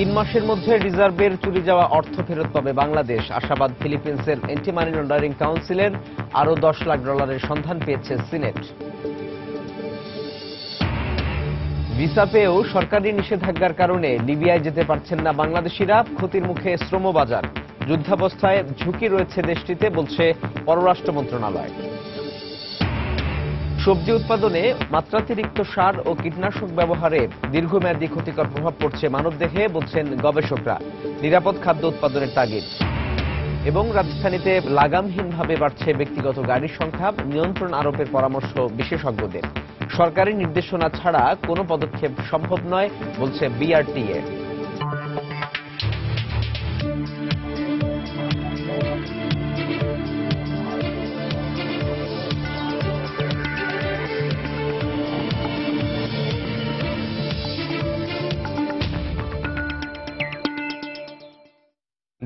3 মাসের মধ্যে রিজার্ভের চুরি যাওয়া অর্থ ফেরত পাবে বাংলাদেশ। আশাবাদ ফিলিপিন্সের অ্যান্টি মানি লন্ডারিং কাউন্সিলের। আরও $10 লাখ সন্ধান পেয়েছে সিনেট। ভিসা পেয়েও সরকারি নিষেধাজ্ঞার কারণে লিবিয়ায় যেতে পারছেন না বাংলাদেশিরা। ক্ষতির মুখে শ্রমবাজার। যুদ্ধাবস্থায় ঝুঁকি রয়েছে দেশটিতে, বলছে পররাষ্ট্র মন্ত্রণালয়। সবজি উৎপাদনে মাত্রাতিরিক্ত সার ও কীটনাশক ব্যবহারে দীর্ঘমেয়াদী ক্ষতিকর প্রভাব পড়ছে মানবদেহে, বলছেন গবেষকরা। নিরাপদ খাদ্য উৎপাদনের তাগিদ। এবং রাজধানীতে লাগামহীনভাবে বাড়ছে ব্যক্তিগত গাড়ির সংখ্যা। নিয়ন্ত্রণ আরোপের পরামর্শ বিশেষজ্ঞদের। সরকারি নির্দেশনা ছাড়া কোনো পদক্ষেপ সম্ভব নয়, বলছে বিআরটিএ।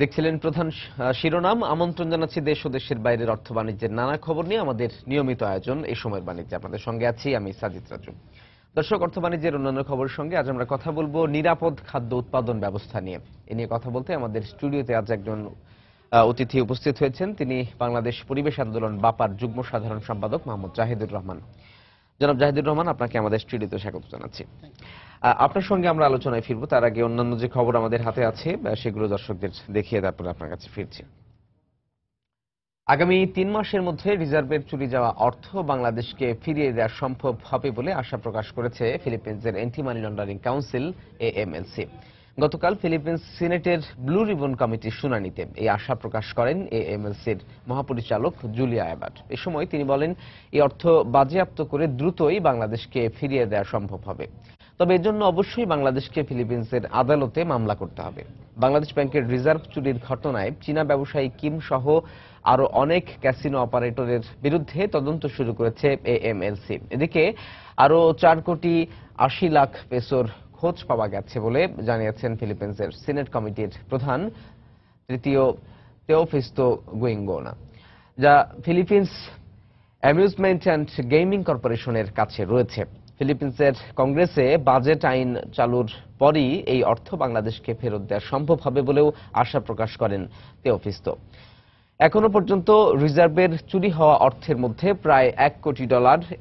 দেখছিলেন প্রধান শিরোনাম। আমন্ত্রণ জানাচ্ছি দেশ ও দেশের বাইরের অর্থ বাণিজ্যের নানা খবর নিয়ে আমাদের নিয়মিত আয়োজন এই সময়ের বাণিজ্যে। আপনাদের সঙ্গে আছি আমি সাজিদ রাজু। দর্শক, অর্থ বাণিজ্যের অন্যান্য খবরের সঙ্গে আজ আমরা কথা বলবো নিরাপদ খাদ্য উৎপাদন ব্যবস্থা নিয়ে। এ নিয়ে কথা বলতে আমাদের স্টুডিওতে আজ একজন অতিথি উপস্থিত হয়েছেন। তিনি বাংলাদেশ পরিবেশ আন্দোলন বাপার যুগ্ম সাধারণ সম্পাদক মোহাম্মদ জাহিদুর রহমান। জনাব জাহিদুর রহমান, আপনাকে আমাদের স্টুডিওতে স্বাগত জানাচ্ছি। আপনার সঙ্গে আমরা আলোচনায় ফিরবো, তার আগে অন্যান্য যে খবর আমাদের হাতে আছে সেগুলো দর্শকদের দেখিয়ে তারপরে আপনার কাছে ফিরছি। আগামী 3 মাসের মধ্যে রিজার্ভের চুরি যাওয়া অর্থ বাংলাদেশকে ফিরিয়ে দেওয়া সম্ভব হবে বলে আশা প্রকাশ করেছে ফিলিপিন্সের অ্যান্টি মানি লন্ডারিং কাউন্সিল এএমএলসি। গতকাল ফিলিপিন্স সিনেটের ব্লু রিবন কমিটির শুনানিতে এই আশা প্রকাশ করেন এএমএলসির মহাপরিচালক জুলিয়া অ্যাবাট। এ সময় তিনি বলেন, এই অর্থ বাজেয়াপ্ত করে দ্রুতই বাংলাদেশকে ফিরিয়ে দেওয়া সম্ভব হবে। তবে এর জন্য অবশ্যই বাংলাদেশকে ফিলিপিন্সের আদালতে মামলা করতে হবে। বাংলাদেশ ব্যাংকের রিজার্ভ চুরির ঘটনায় চীনা ব্যবসায়ী কিম সহ আরো অনেক ক্যাসিনো অপারেটরের বিরুদ্ধে তদন্ত শুরু করেছে এএমএলসি। এদিকে আরো 4,80,00,000 পেসোর খোঁজ পাওয়া গেছে বলে জানিয়েছেন ফিলিপিন্সের সিনেট কমিটির প্রধান তৃতীয় তেওফিস্তো গুইঙ্গোনা, যা ফিলিপিন্স অ্যামিউজমেন্ট অ্যান্ড গেমিং কর্পোরেশনের কাছে রয়েছে। ফিলিপিন্সের কংগ্রেসে বাজেট আইন চালুর পরই এই অর্থ বাংলাদেশকে ফেরত দেওয়া সম্ভব হবে বলেও আশা প্রকাশ করেন তেওফিস্তো। এখনো পর্যন্ত রিজার্ভের চুরি হওয়া অর্থের মধ্যে প্রায় $1 কোটি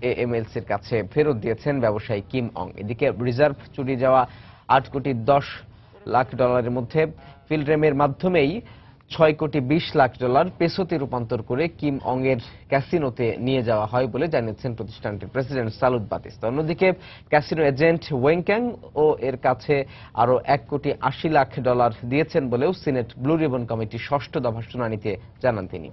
এএমএলসির কাছে ফেরত দিয়েছেন ব্যবসায়ী কিম অং। এদিকে রিজার্ভ চুরি যাওয়া $8,10,00,000 মধ্যে ফিলরেমের মাধ্যমেই $6,20,00,000 পেসোতে রূপান্তর করে কিম অং এর ক্যাসিনোতে নিয়ে যাওয়া হয় বলে জানিয়েছেন প্রতিষ্ঠানটির প্রেসিডেন্ট সালুদ বাতিস্তা। অন্যদিকে ক্যাসিনো এজেন্ট ওয়েংক্যাং ও এর কাছে আরো $1,80,00,000 দিয়েছেন বলেও সিনেট ব্লু রিবন কমিটির 6ষ্ঠ দফা শুনানিতে জানান তিনি।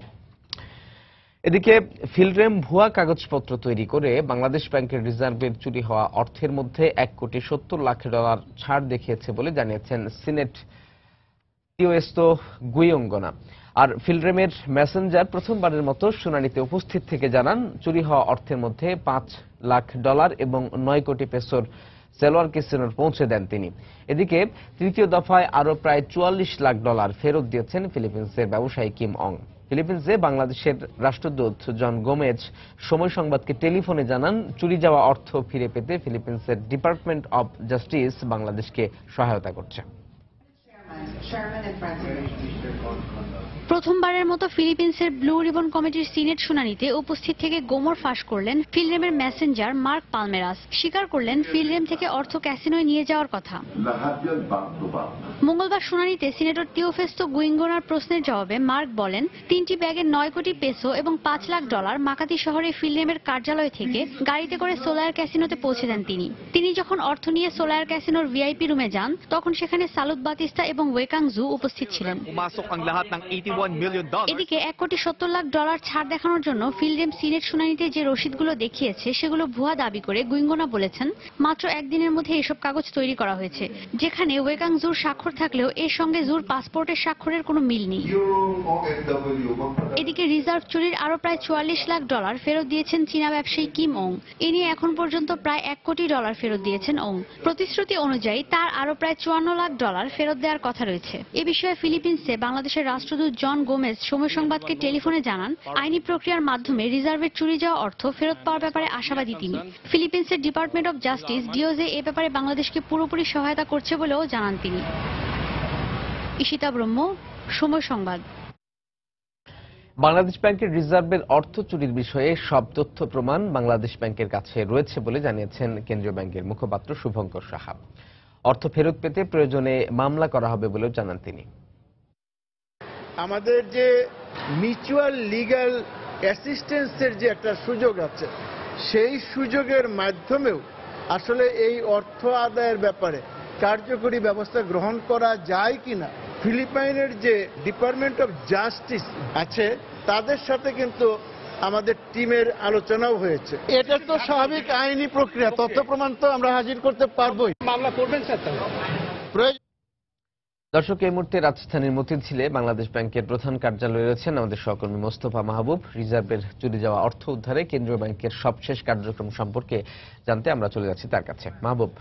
এদিকে ফিলরেম ভুয়া কাগজপত্র তৈরি করে বাংলাদেশ ব্যাংকের রিজার্ভের চুরি হওয়া অর্থের মধ্যে $1,70,00,000 ছাড় দেখিয়েছে বলে জানিয়েছেন সিনেট তেওফিস্তো গুইঙ্গোনা। আর ফিলরেমের মেসেঞ্জার প্রথমবারের মতো শুনানিতে উপস্থিত থেকে জানান, চুরি হওয়া অর্থের মধ্যে $5,00,000 এবং 9 কোটি পেসোর সেলোয়ার ক্যাসিনোর পৌঁছে দেন তিনি। এদিকে তৃতীয় দফায় আরো প্রায় $44,00,000 ফেরত দিয়েছেন ফিলিপিন্সের ব্যবসায়ী কিম অং। ফিলিপিন্সে বাংলাদেশের রাষ্ট্রদূত জন গোমেজ সময় সংবাদকে টেলিফোনে জানান, চুরি যাওয়া অর্থ ফিরে পেতে ফিলিপিন্সের ডিপার্টমেন্ট অব জাস্টিস বাংলাদেশকে সহায়তা করছে। প্রথমবারের মতো ফিলিপিন্সের ব্লু রিবন কমিটির সিনেট শুনানিতে উপস্থিত থেকে গোমর ফাঁস করলেন ফিলরেমের মেসেঞ্জার মার্ক পালমেরাস। স্বীকার করলেন ফিলরেম থেকে অর্থ ক্যাসিনোয় নিয়ে যাওয়ার কথা। মঙ্গলবার শুনানিতে সিনেটর তেওফিস্তো গুইঙ্গোনার প্রশ্নের জবাবে মার্ক বলেন, 3টি ব্যাগে 9 কোটি পেসো এবং $5,00,000 মাকাতি শহরে ফিলরেমের কার্যালয় থেকে গাড়িতে করে সোলার ক্যাসিনোতে পৌঁছে দেন তিনি যখন অর্থ নিয়ে সোলার ক্যাসিনোর ভিআইপি রুমে যান, তখন সেখানে সালুদ বাতিস্তা এবং ওয়েকাং জু উপস্থিত ছিলেন। এদিকে $1,70,00,000 ছাড় দেখানোর জন্য ফিলরেম সিনেট শুনানিতে যে রসিদগুলো দেখিয়েছে সেগুলো ভুয়া দাবি করে গুইঙ্গোনা বলেছেন, মাত্র একদিনের মধ্যে এসব কাগজ তৈরি করা হয়েছে, যেখানে ওয়েকাং জুর স্বাক্ষর থাকলেও এর সঙ্গে জুর পাসপোর্টের স্বাক্ষরের কোনো মিল নেই। এদিকে রিজার্ভ চুরির আরো প্রায় $44,00,000 ফেরত দিয়েছেন চীনা ব্যবসায়ী কিম অং। এ নিয়ে এখন পর্যন্ত প্রায় $1 কোটি ফেরত দিয়েছেন অং। প্রতিশ্রুতি অনুযায়ী তার আরো প্রায় $54,00,000 ফেরত দেওয়ার কথা রয়েছে। এ বিষয়ে ফিলিপিন্সে বাংলাদেশের রাষ্ট্রদূত জন গোমেজ সময় সংবাদকে টেলিফোনে জানান, আইনি প্রক্রিয়ার মাধ্যমে রিজার্ভের চুরি যাওয়া অর্থ ফেরত পাওয়ার ব্যাপারে আশাবাদী তিনি। ফিলিপিন্সের ডিপার্টমেন্ট অব জাস্টিস ডিওজে এ ব্যাপারে বাংলাদেশকে পুরোপুরি সহায়তা করছে বলেও জানান তিনি। ঈশিতা ব্রহ্ম, সময় সংবাদ। বাংলাদেশ ব্যাংকের রিজার্ভের অর্থ চুরির বিষয়ে সব তথ্য প্রমাণ বাংলাদেশ ব্যাংকের কাছে রয়েছে বলে জানিয়েছেন কেন্দ্রীয় ব্যাংকের মুখপাত্র শুভঙ্কর সাহা। অর্থ ফেরত পেতে প্রয়োজনে মামলা করা হবে বলেও জানান তিনি। আমাদের যে মিউচুয়াল লিগ্যাল অ্যাসিস্ট্যান্সের যে একটা সুযোগ আছে, সেই সুযোগের মাধ্যমেও আসলে এই অর্থ আদায়ের ব্যাপারে কার্যকরী ব্যবস্থা গ্রহণ করা যায় কিনা ফিলিপাইনের যে ডিপার্টমেন্ট অফ জাস্টিস আছে তাদের সাথে কিন্তু আমাদের টিমের আলোচনাও হয়েছে। এটা তো স্বাভাবিক আইনি প্রক্রিয়া, তথ্য প্রমাণ তো আমরা হাজির করতে পারবোই। মামলা করবেন স্যার? দর্শক, এই মুহূর্তে রাজধানীর মতিঝিলে বাংলাদেশ ব্যাংকের প্রধান কার্যালয়ে রয়েছেন আমাদের সহকর্মী মোস্তফা মাহবুব। রিজার্ভের চুরি যাওয়া অর্থ উদ্ধারে কেন্দ্রীয় ব্যাংকের সবশেষ কার্যক্রম সম্পর্কে জানতে আমরা চলে যাচ্ছি তার কাছে। মাহবুব,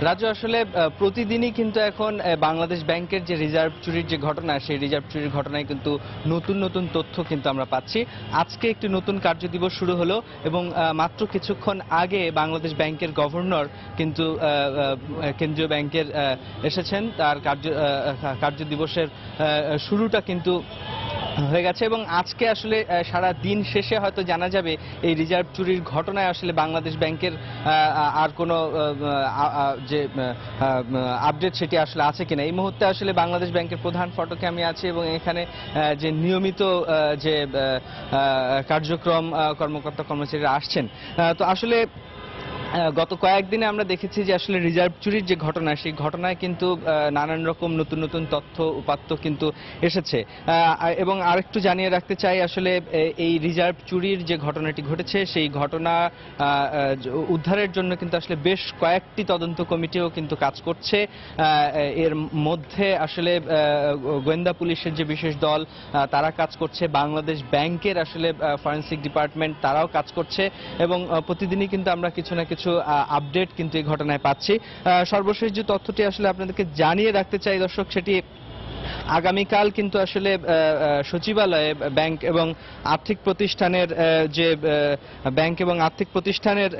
রাজু, আসলে প্রতিদিনই কিন্তু এখন বাংলাদেশ ব্যাংকের যে রিজার্ভ চুরির যে ঘটনা, সেই রিজার্ভ চুরির ঘটনায় কিন্তু নতুন নতুন তথ্য কিন্তু আমরা পাচ্ছি। আজকে একটি নতুন কার্যদিবস শুরু হলো এবং মাত্র কিছুক্ষণ আগে বাংলাদেশ ব্যাংকের গভর্নর কিন্তু কেন্দ্রীয় ব্যাংকের এসেছেন। তার কার্যদিবসের শুরুটা কিন্তু হয়ে গেছে এবং আজকে আসলে সারা দিন শেষে হয়তো জানা যাবে এই রিজার্ভ চুরির ঘটনায় আসলে বাংলাদেশ ব্যাংকের আর কোনো যে আপডেট সেটি আসলে আছে কিনা। এই মুহূর্তে আসলে বাংলাদেশ ব্যাংকের প্রধান ফটকে আমি আছি এবং এখানে যে নিয়মিত যে কার্যক্রম কর্মকর্তা কর্মচারীরা আসছেন, তো আসলে গত কয়েকদিনে আমরা দেখেছি যে আসলে রিজার্ভ চুরির যে ঘটনা, সেই ঘটনায় কিন্তু নানান রকম নতুন নতুন তথ্য উপাত্ত কিন্তু এসেছে। এবং আরেকটু জানিয়ে রাখতে চাই, আসলে এই রিজার্ভ চুরির যে ঘটনাটি ঘটেছে, সেই ঘটনা উদ্ধারের জন্য কিন্তু আসলে বেশ কয়েকটি তদন্ত কমিটিও কিন্তু কাজ করছে। এর মধ্যে আসলে গোয়েন্দা পুলিশের যে বিশেষ দল তারা কাজ করছে, বাংলাদেশ ব্যাংকের আসলে ফরেনসিক ডিপার্টমেন্ট তারাও কাজ করছে এবং প্রতিদিনই কিন্তু আমরা কিছু না কিছু আপডেট কিন্তু এই ঘটনায় পাচ্ছি। সর্বশেষ যে তথ্যটি আসলে আপনাদেরকে জানিয়ে রাখতে চাই দর্শক, সেটি আগামীকাল কিন্তু আসলে সচিবালয়ে ব্যাংক এবং আর্থিক প্রতিষ্ঠানের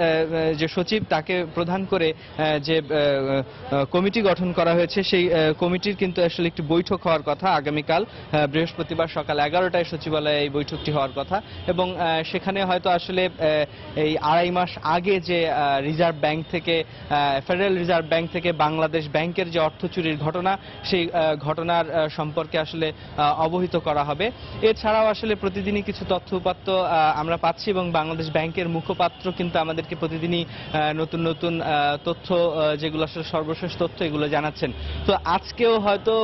যে সচিব, তাকে প্রধান করে যে কমিটি গঠন করা হয়েছে, সেই কমিটির কিন্তু আসলে একটি বৈঠক হওয়ার কথা আগামীকাল বৃহস্পতিবার সকাল 11টায় সচিবালয়ে এই বৈঠকটি হওয়ার কথা এবং সেখানে হয়তো আসলে এই 2.5 মাস আগে যে রিজার্ভ ব্যাংক থেকে ফেডারেল রিজার্ভ ব্যাংক থেকে বাংলাদেশ ব্যাংকের যে অর্থ চুরির ঘটনা, সেই ঘটনার সম্পর্কে আসলে অবহিত করা হবে। এছাড়াও আসলে প্রতিদিনই কিছু তথ্য উপাত্ত আমরা পাচ্ছি এবং বাংলাদেশ ব্যাংকের মুখপাত্র কিন্তু আমাদেরকে প্রতিদিনই নতুন নতুন তথ্য, যেগুলো আসলে সর্বশেষ তথ্য, এগুলো জানাচ্ছেন। তো আজকেও হয়তো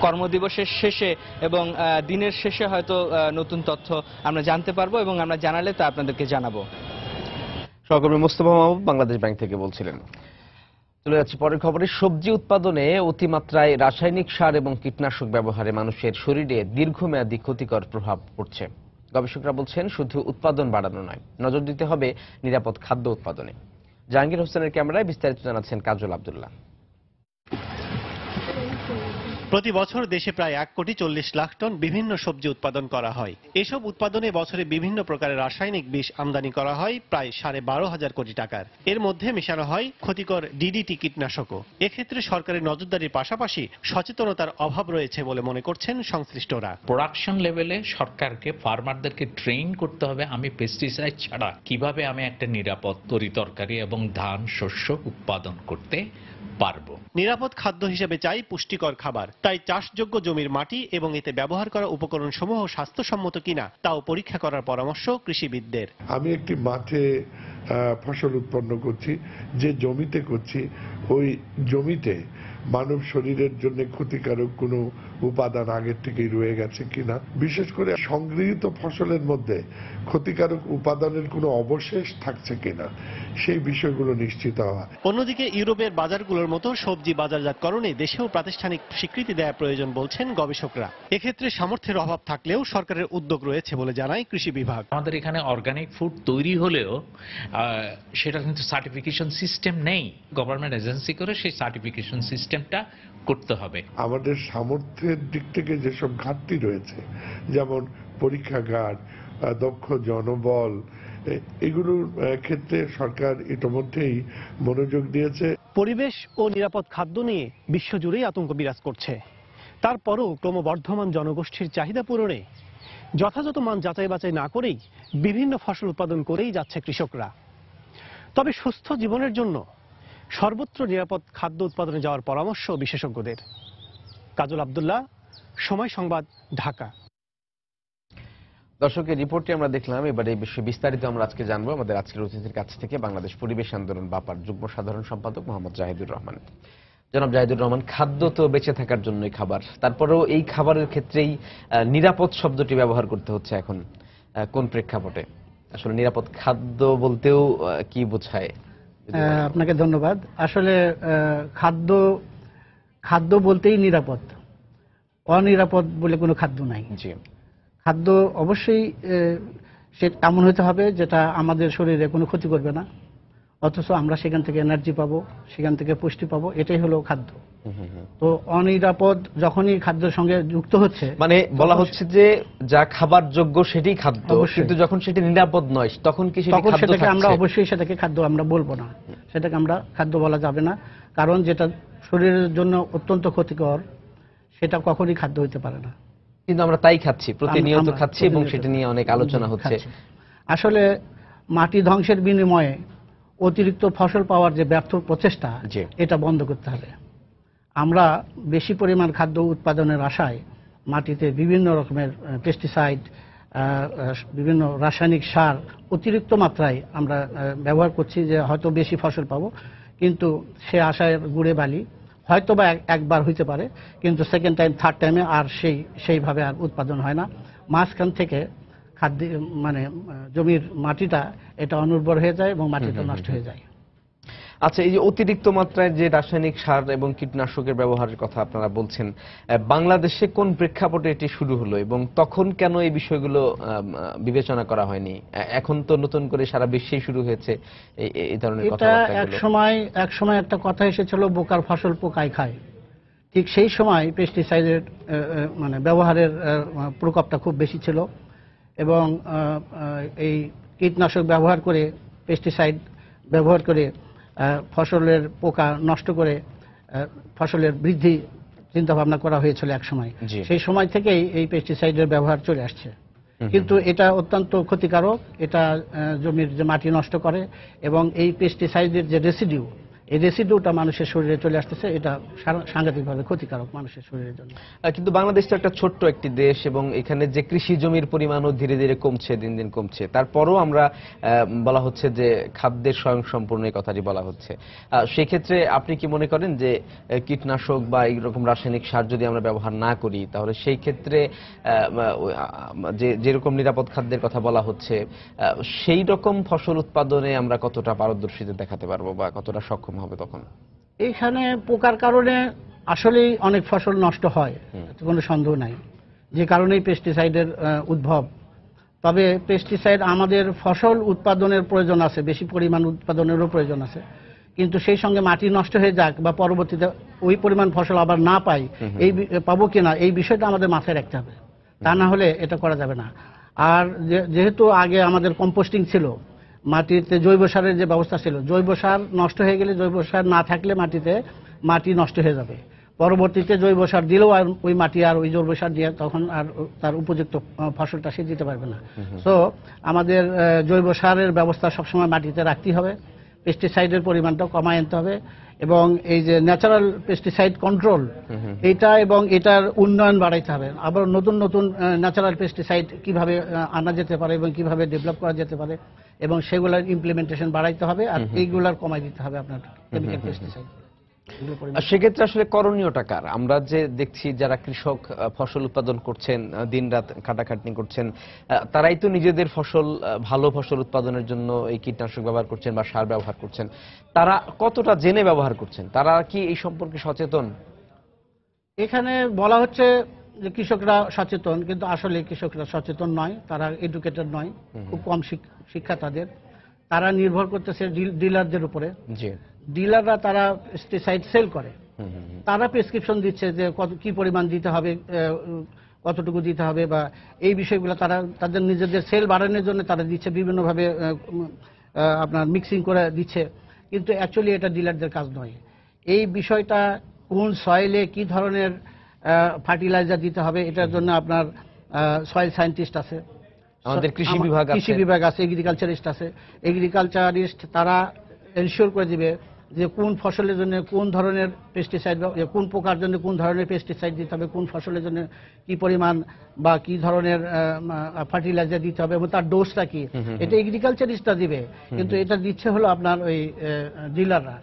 কর্মদিবসের শেষে এবং দিনের শেষে হয়তো নতুন তথ্য আমরা জানতে পারবো এবং আমরা জানালে তা আপনাদেরকে জানাবো। সহকর্মী মোস্তফা মাহবুব বাংলাদেশ ব্যাংক থেকে বলছিলেন। চলে যাচ্ছে পরের খবরে। সবজি উৎপাদনে অতিমাত্রায় রাসায়নিক সার এবং কীটনাশক ব্যবহারে মানুষের শরীরে দীর্ঘমেয়াদী ক্ষতিকর প্রভাব পড়ছে। গবেষকরা বলছেন, শুধু উৎপাদন বাড়ানো নয়, নজর দিতে হবে নিরাপদ খাদ্য উৎপাদনে। জাহাঙ্গীর হোসেনের ক্যামেরায় বিস্তারিত জানাচ্ছেন কাজল আব্দুল্লাহ। প্রতি বছর দেশে প্রায় 1,40 লাখ টন বিভিন্ন সবজি উৎপাদন করা হয়। এসব উৎপাদনে বছরে বিভিন্ন প্রকারের রাসায়নিক বিষ আমদানি করা হয় প্রায় 12,500 কোটি টাকার। এর মধ্যে মেশানো হয় ক্ষতিকর ডিডিটি কীটনাশকও। এক্ষেত্রে সরকারের নজরদারির পাশাপাশি সচেতনতার অভাব রয়েছে বলে মনে করছেন সংশ্লিষ্টরা। প্রোডাকশন লেভেলে সরকারকে ফার্মারদেরকে ট্রেন করতে হবে, আমি পেস্টিসাইড ছাড়া কিভাবে আমি একটা নিরাপদ তরিতরকারি এবং ধান শস্য উৎপাদন করতে পারবো। নিরাপদ খাদ্য হিসেবে চাই পুষ্টিকর খাবার, তাই চাষযোগ্য জমির মাটি এবং এতে ব্যবহার করা উপকরণ সমূহ স্বাস্থ্যসম্মত কিনা তাও পরীক্ষা করার পরামর্শ কৃষিবিদদের। আমি একটি মাঠে ফসল উৎপন্ন করছি, যে জমিতে করছি ওই জমিতে মানব শরীরের জন্য ক্ষতিকারক কোনো উপাদান আগের থেকেই রয়ে গেছে কিনা, বিশেষ করে সংগৃহীত ফসলের মধ্যে ক্ষতিকারক উপাদানের কোনো অবশেষ থাকছে কিনা, সেই বিষয়গুলো নিশ্চিত হওয়া। অন্যদিকে ইউরোপের বাজারগুলোর মতো সবজি বাজারজাতকরণে দেশেও প্রাতিষ্ঠানিক স্বীকৃতি দেওয়া প্রয়োজন বলছেন গবেষকরা। এক্ষেত্রে সামর্থ্যের অভাব থাকলেও সরকারের উদ্যোগ রয়েছে বলে জানায় কৃষি বিভাগ। আমাদের এখানে অর্গানিক ফুড তৈরি হলেও সেটা কিন্তু সার্টিফিকেশন সিস্টেম নেই। গভর্নমেন্ট এজেন্সি করে সেই সার্টিফিকেশন সিস্টেমটা করতে হবে। আমাদের সামর্থ্যের দিক থেকে যেসব ঘাটতি রয়েছে, যেমন পরীক্ষাগার, দক্ষ জনবল, এগুলোর ক্ষেত্রে সরকার ইতোমধ্যেই মনোযোগ দিয়েছে। পরিবেশ ও নিরাপদ খাদ্য নিয়ে বিশ্বজুড়েই আতঙ্ক বিরাজ করছে। তারপরও ক্রমবর্ধমান জনগোষ্ঠীর চাহিদা পূরণে যথাযথ মান যাচাই বাছাই না করেই বিভিন্ন ফসল উৎপাদন করেই যাচ্ছে কৃষকরা। তবে সুস্থ জীবনের জন্য সর্বত্র নিরাপদ খাদ্য উৎপাদনে যাওয়ার পরামর্শ বিশেষজ্ঞদের। কাজল আব্দুল্লাহ, সময় সংবাদ, ঢাকা। দর্শকের রিপোর্টটি আমরা দেখলাম। এবার এই বিষয়ে বিস্তারিত আমরা আজকে জানবো আমাদের আজকের অতিথির কাছ থেকে, বাংলাদেশ পরিবেশ আন্দোলন বাপার যুগ্ম সাধারণ সম্পাদক মোহাম্মদ জাহিদুর রহমান। জনাব জাহিদুর রহমান, খাদ্য তো বেঁচে থাকার জন্যই খাবার, তারপরেও এই খাবারের ক্ষেত্রেই নিরাপদ শব্দটি ব্যবহার করতে হচ্ছে এখন কোন প্রেক্ষাপটে? আসলে নিরাপদ খাদ্য বলতেও কি বোঝায়? আপনাকে ধন্যবাদ। আসলে খাদ্য বলতেই নিরাপদ, অনিরাপদ বলে কোনো খাদ্য নাই। জি, খাদ্য অবশ্যই সে এমন হতে হবে যেটা আমাদের শরীরে কোনো ক্ষতি করবে না, অথচ আমরা সেখান থেকে এনার্জি পাবো, সেখান থেকে পুষ্টি পাবো, এটাই হলো খাদ্য। তো অনিরাপদ যখনই খাদ্যের সঙ্গে যুক্ত হচ্ছে, মানে বলা হচ্ছে যে যা খাবার যোগ্য সেটাই খাদ্য, কিন্তু যখন সেটি নিরাপদ নয় তখন কি সেটাকে আমরা অবশ্যই সেটাকে খাদ্য আমরা বলবো না, সেটাকে আমরা খাদ্য বলা যাবে না। কারণ যেটা শরীরের জন্য অত্যন্ত ক্ষতিকর সেটা কখনই খাদ্য হতে পারে না। কিন্তু আমরা তাই খাচ্ছি, প্রতিনিয়ত খাচ্ছি এবং সেটা নিয়ে অনেক আলোচনা হচ্ছে। আসলে মাটি ধ্বংসের বিনিময়ে অতিরিক্ত ফসল পাওয়ার যে ব্যর্থ প্রচেষ্টা, এটা বন্ধ করতে হবে। আমরা বেশি পরিমাণ খাদ্য উৎপাদনের আশায় মাটিতে বিভিন্ন রকমের পেস্টিসাইড, বিভিন্ন রাসায়নিক সার অতিরিক্ত মাত্রায় আমরা ব্যবহার করছি, যে হয়তো বেশি ফসল পাবো, কিন্তু সে আশায় গুড়ে বালি। হয়তো বা একবার হইতে পারে, কিন্তু সেকেন্ড টাইম থার্ড টাইমে আর সেইভাবে আর উৎপাদন হয় না। মাঝখান থেকে খাদ্য মানে জমির মাটিটা এটা অনুর্বর হয়ে যায় এবং মাটিটা নষ্ট হয়ে যায়। আচ্ছা, এই যে অতিরিক্ত মাত্রায় যে রাসায়নিক সার এবং কীটনাশকের ব্যবহারের কথা আপনারা বলছেন, বাংলাদেশে কোন প্রেক্ষাপটে এটি শুরু হলো এবং তখন কেন এই বিষয়গুলো বিবেচনা করা হয়নি? এখন তো নতুন করে সারা বিশ্বেই শুরু হয়েছে এই ধরনের কথাবার্তা। এক সময় একটা কথা এসেছিল, বোকার ফসল পোকায় খায়। ঠিক সেই সময় পেস্টিসাইডের মানে ব্যবহারের প্রকোপটা খুব বেশি ছিল এবং এই কীটনাশক ব্যবহার করে, পেস্টিসাইড ব্যবহার করে ফসলের পোকা নষ্ট করে ফসলের বৃদ্ধি চিন্তা ভাবনা করা হয়েছিল এক সময়। সেই সময় থেকেই এই পেস্টিসাইডের ব্যবহার চলে আসছে, কিন্তু এটা অত্যন্ত ক্ষতিকারক। এটা জমির যে মাটি নষ্ট করে এবং এই পেস্টিসাইডের যে রেসিডিউ, এই রেসিডিউটা মানুষের শরীরে চলে আসতেছে, এটা সাংঘাতিকভাবে ক্ষতিকারক মানুষের শরীরের জন্য। কিন্তু বাংলাদেশ তো একটা ছোট্ট একটি দেশ এবং এখানে যে কৃষি জমির পরিমাণও ধীরে ধীরে কমছে, দিন দিন কমছে। তারপরও আমরা বলা হচ্ছে যে খাদ্যের স্বয়ংসম্পূর্ণ এই কথাটি বলা হচ্ছে। সেই ক্ষেত্রে আপনি কি মনে করেন যে কীটনাশক বা এইরকম রাসায়নিক সার যদি আমরা ব্যবহার না করি, তাহলে সেই ক্ষেত্রে যেরকম নিরাপদ খাদ্যের কথা বলা হচ্ছে, সেই রকম ফসল উৎপাদনে আমরা কতটা পারদর্শিতা দেখাতে পারবো বা কতটা সক্ষম হবে তখন? এইখানে পোকার কারণে আসলেই অনেক ফসল নষ্ট হয়, কোনো সন্দেহ নাই, যে কারণেই পেস্টিসাইডের উদ্ভব। তবে পেস্টিসাইড আমাদের ফসল উৎপাদনের প্রয়োজন আছে, বেশি পরিমাণ উৎপাদনেরও প্রয়োজন আছে, কিন্তু সেই সঙ্গে মাটি নষ্ট হয়ে যাক বা পরবর্তীতে ওই পরিমাণ ফসল আবার না পাই, পাবো কিনা এই বিষয়টা আমাদের মাথায় রাখতে হবে। তা না হলে এটা করা যাবে না। আর যেহেতু আগে আমাদের কম্পোস্টিং ছিল, মাটিতে জৈব সারের যে ব্যবস্থা ছিল, জৈব সার নষ্ট হয়ে গেলে, জৈব সার না থাকলে মাটি নষ্ট হয়ে যাবে। পরবর্তীতে জৈব সার দিলেও আর ওই মাটি আর ওই জৈব সার দিয়ে তখন আর তার উপযুক্ত ফসলটা সে দিতে পারবে না। সো আমাদের জৈব সারের ব্যবস্থা সবসময় মাটিতে রাখতেই হবে, পেস্টিসাইডের পরিমাণটা কমায় আনতে হবে এবং এই যে ন্যাচারাল পেস্টিসাইড কন্ট্রোল, এইটা এবং এটার উন্নয়ন বাড়াইতে হবে। আবার নতুন নতুন ন্যাচারাল পেস্টিসাইড কিভাবে আনা যেতে পারে এবং কিভাবে ডেভেলপ করা যেতে পারে এবং সেগুলোর ইমপ্লিমেন্টেশন বাড়াইতে হবে, আর এইগুলার কমাই দিতে হবে আপনার কেমিক্যাল পেস্টিসাইড। সেক্ষেত্রে আসলে করণীয়টা কার? আমরা যে দেখছি যারা কৃষক ফসল উৎপাদন করছেন, দিনরাত খাটাখাটনি করছেন, তারাই তো নিজেদের ভালো ফসল উৎপাদনের জন্য এই কীটনাশক ব্যবহার করছেন বা সার ব্যবহার করছেন। তারা কতটা জেনে ব্যবহার করছেন? তারা কি এই সম্পর্কে সচেতন? এখানে বলা হচ্ছে যে কৃষকরা সচেতন, কিন্তু আসলে কৃষকরা সচেতন নয়, তারা এডুকেটেড নয়, খুব কম শিক্ষা তাদের। তারা নির্ভর করতেছে ডিলারদের উপরে। ডিলাররা তারা পেস্টিসাইড সেল করে, তারা প্রেসক্রিপশন দিচ্ছে যে কি পরিমাণ দিতে হবে, কতটুকু দিতে হবে, বা এই বিষয়গুলো তারা তাদের নিজেদের সেল বাড়ানোর জন্য তারা দিচ্ছে, বিভিন্নভাবে আপনার মিক্সিং করে দিচ্ছে, কিন্তু অ্যাকচুয়ালি এটা ডিলারদের কাজ নয়। এই বিষয়টা কোন সয়েলে কি ধরনের ফার্টিলাইজার দিতে হবে, এটার জন্য আপনার সয়েল সায়েন্টিস্ট আছে, আমাদের কৃষি বিভাগ আছে, এগ্রিকালচারিস্ট আছে। এগ্রিকালচারিস্ট তারা এনশিওর করে দিবে যে কোন ফসলের জন্য কোন ধরনের পেস্টিসাইড, কোন পোকার জন্য কোন ধরনের পেস্টিসাইড দিতে হবে, কোন ফসলের জন্য কি পরিমাণ বা কি ধরনের ফার্টিলাইজার দিতে হবে এবং তার ডোজটা কি, এটা এগ্রিকালচারিস্টরা দিবে। কিন্তু এটা দিচ্ছে হলো আপনার ওই ডিলাররা,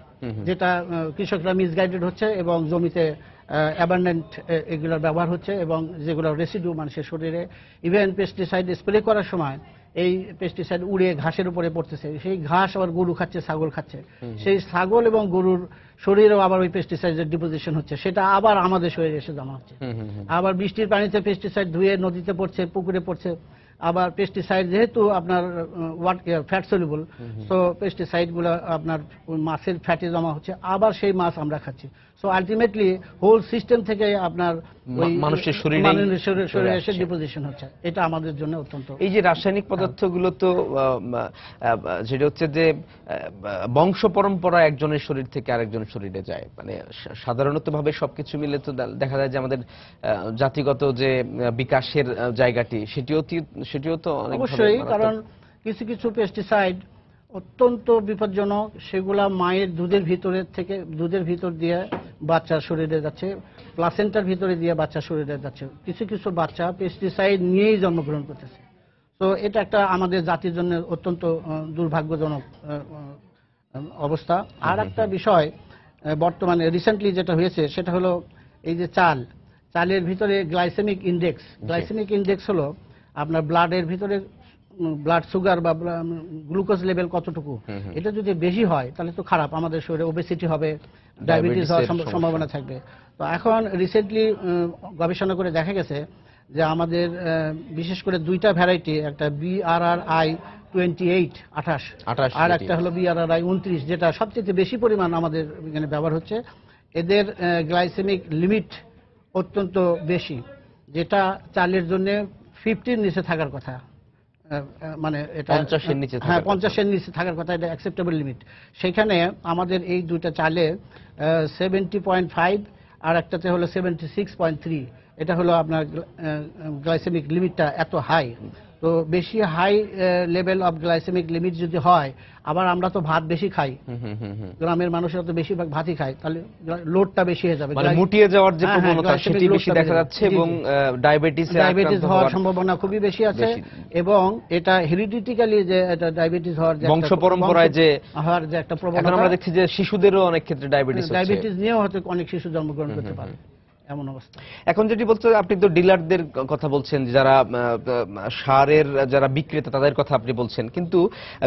যেটা কৃষকরা মিসগাইডেড হচ্ছে এবং জমিতে অ্যাবান্ডেন্ট এগুলোর ব্যবহার হচ্ছে, এবং যেগুলো রেসিডিউ মানুষের শরীরে, ইভেন পেস্টিসাইড স্প্রে করার সময় এই পেস্টিসাইড উড়ে ঘাসের উপরে পড়তেছে, সেই ঘাস আবার গরু খাচ্ছে, ছাগল খাচ্ছে, সেই ছাগল এবং গরুর শরীরেও আবার ওই পেস্টিসাইডের ডিপোজিশন হচ্ছে, সেটা আবার আমাদের শরীরে এসে জমা হচ্ছে। আবার বৃষ্টির পানিতে পেস্টিসাইড ধুয়ে নদীতে পড়ছে, পুকুরে পড়ছে, আবার পেস্টিসাইড যেহেতু আপনার ফ্যাট সলিউবল, তো পেস্টিসাইড গুলো আপনার মাছের ফ্যাটে জমা হচ্ছে, আবার সেই মাছ আমরা খাচ্ছি। সো আলটিমেটলি হোল সিস্টেম থেকে আপনার মানুষের শরীরে এসে ডিপোজিশন হচ্ছে, এটা আমাদের জন্য অত্যন্ত। এই যে রাসায়নিক পদার্থগুলো তো যেটা হচ্ছে যে বংশ পরম্পরা একজনের শরীর থেকে আরেকজনের শরীরে যায়, মানে সাধারণত ভাবে সবকিছু মিলে তো দেখা যায় যে আমাদের জাতিগত যে বিকাশের জায়গাটি সেটিও তো অবশ্যই, কারণ কিছু কিছু পেস্টিসাইড অত্যন্ত বিপজ্জনক, সেগুলা মায়ের দুধের ভিতর দিয়ে বাচ্চার শরীরে যাচ্ছে, প্লাসেন্টার ভিতরে দিয়ে বাচ্চার শরীরে যাচ্ছে, কিছু কিছু বাচ্চা পেস্টিসাইড নিয়েই জন্মগ্রহণ করতেছে। তো এটা একটা আমাদের জাতির জন্য অত্যন্ত দুর্ভাগ্যজনক অবস্থা। আর একটা বিষয় বর্তমানে রিসেন্টলি যেটা হয়েছে সেটা হলো এই যে চালের ভিতরে গ্লাইসেমিক ইন্ডেক্স হলো আপনার ব্লাডের ভিতরে ব্লাড সুগার বা গ্লুকোজ লেভেল কতটুকু, এটা যদি বেশি হয় তাহলে তো খারাপ, আমাদের শরীরে ওবেসিটি হবে, ডায়াবেটিস হওয়ার সম্ভাবনা থাকবে। তো এখন রিসেন্টলি গবেষণা করে দেখা গেছে যে আমাদের বিশেষ করে দুইটা ভ্যারাইটি, একটা BRRI 28 আর একটা হলো BRRI 29, যেটা সবচেয়ে বেশি পরিমাণ আমাদের এখানে ব্যবহার হচ্ছে, এদের গ্লাইসেমিক লিমিট অত্যন্ত বেশি, যেটা চালের জন্য 50 নিচে থাকার কথা, মানে এটা 50-এর নিচে থাকার কথা, এটা অ্যাকসেপ্টেবল লিমিট। সেখানে আমাদের এই দুইটা চালে 70.5 আর একটাতে হলো 76.3, এটা হলো আপনার গ্লাইসেমিক লিমিটটা এত হাই। তো বেশি high level of glycemic limit যদি হয়, আবার আমরা তো ভাত বেশি খাই, গ্রামের মানুষরা তো বেশিরভাগ ভাতই খায়, তাহলে লোডটা বেশি হয়ে যাবে, মানে মুটিয়ে যাওয়ার যে প্রবণতা সেটি বেশি দেখা যাচ্ছে, এবং ডায়াবেটিস হওয়ার সম্ভাবনা খুবই বেশি আছে, এবং এটা হেরিডিটিক্যালি যে এটা ডায়াবেটিস হওয়ার যে বংশ পরম্পরায় যে হওয়ার যে একটা প্রবণতা, আমরা দেখছি যে শিশুদেরও অনেক ক্ষেত্রে ডায়াবেটিস নিয়েও হয়তো অনেক শিশু জন্মগ্রহণ করতে পারে, এমন অবস্থা। এখন যেটি বলতে, আপনি তো ডিলারদের কথা বলছেন, যারা সারের যারা বিক্রেতা তাদের কথা আপনি বলছেন, কিন্তু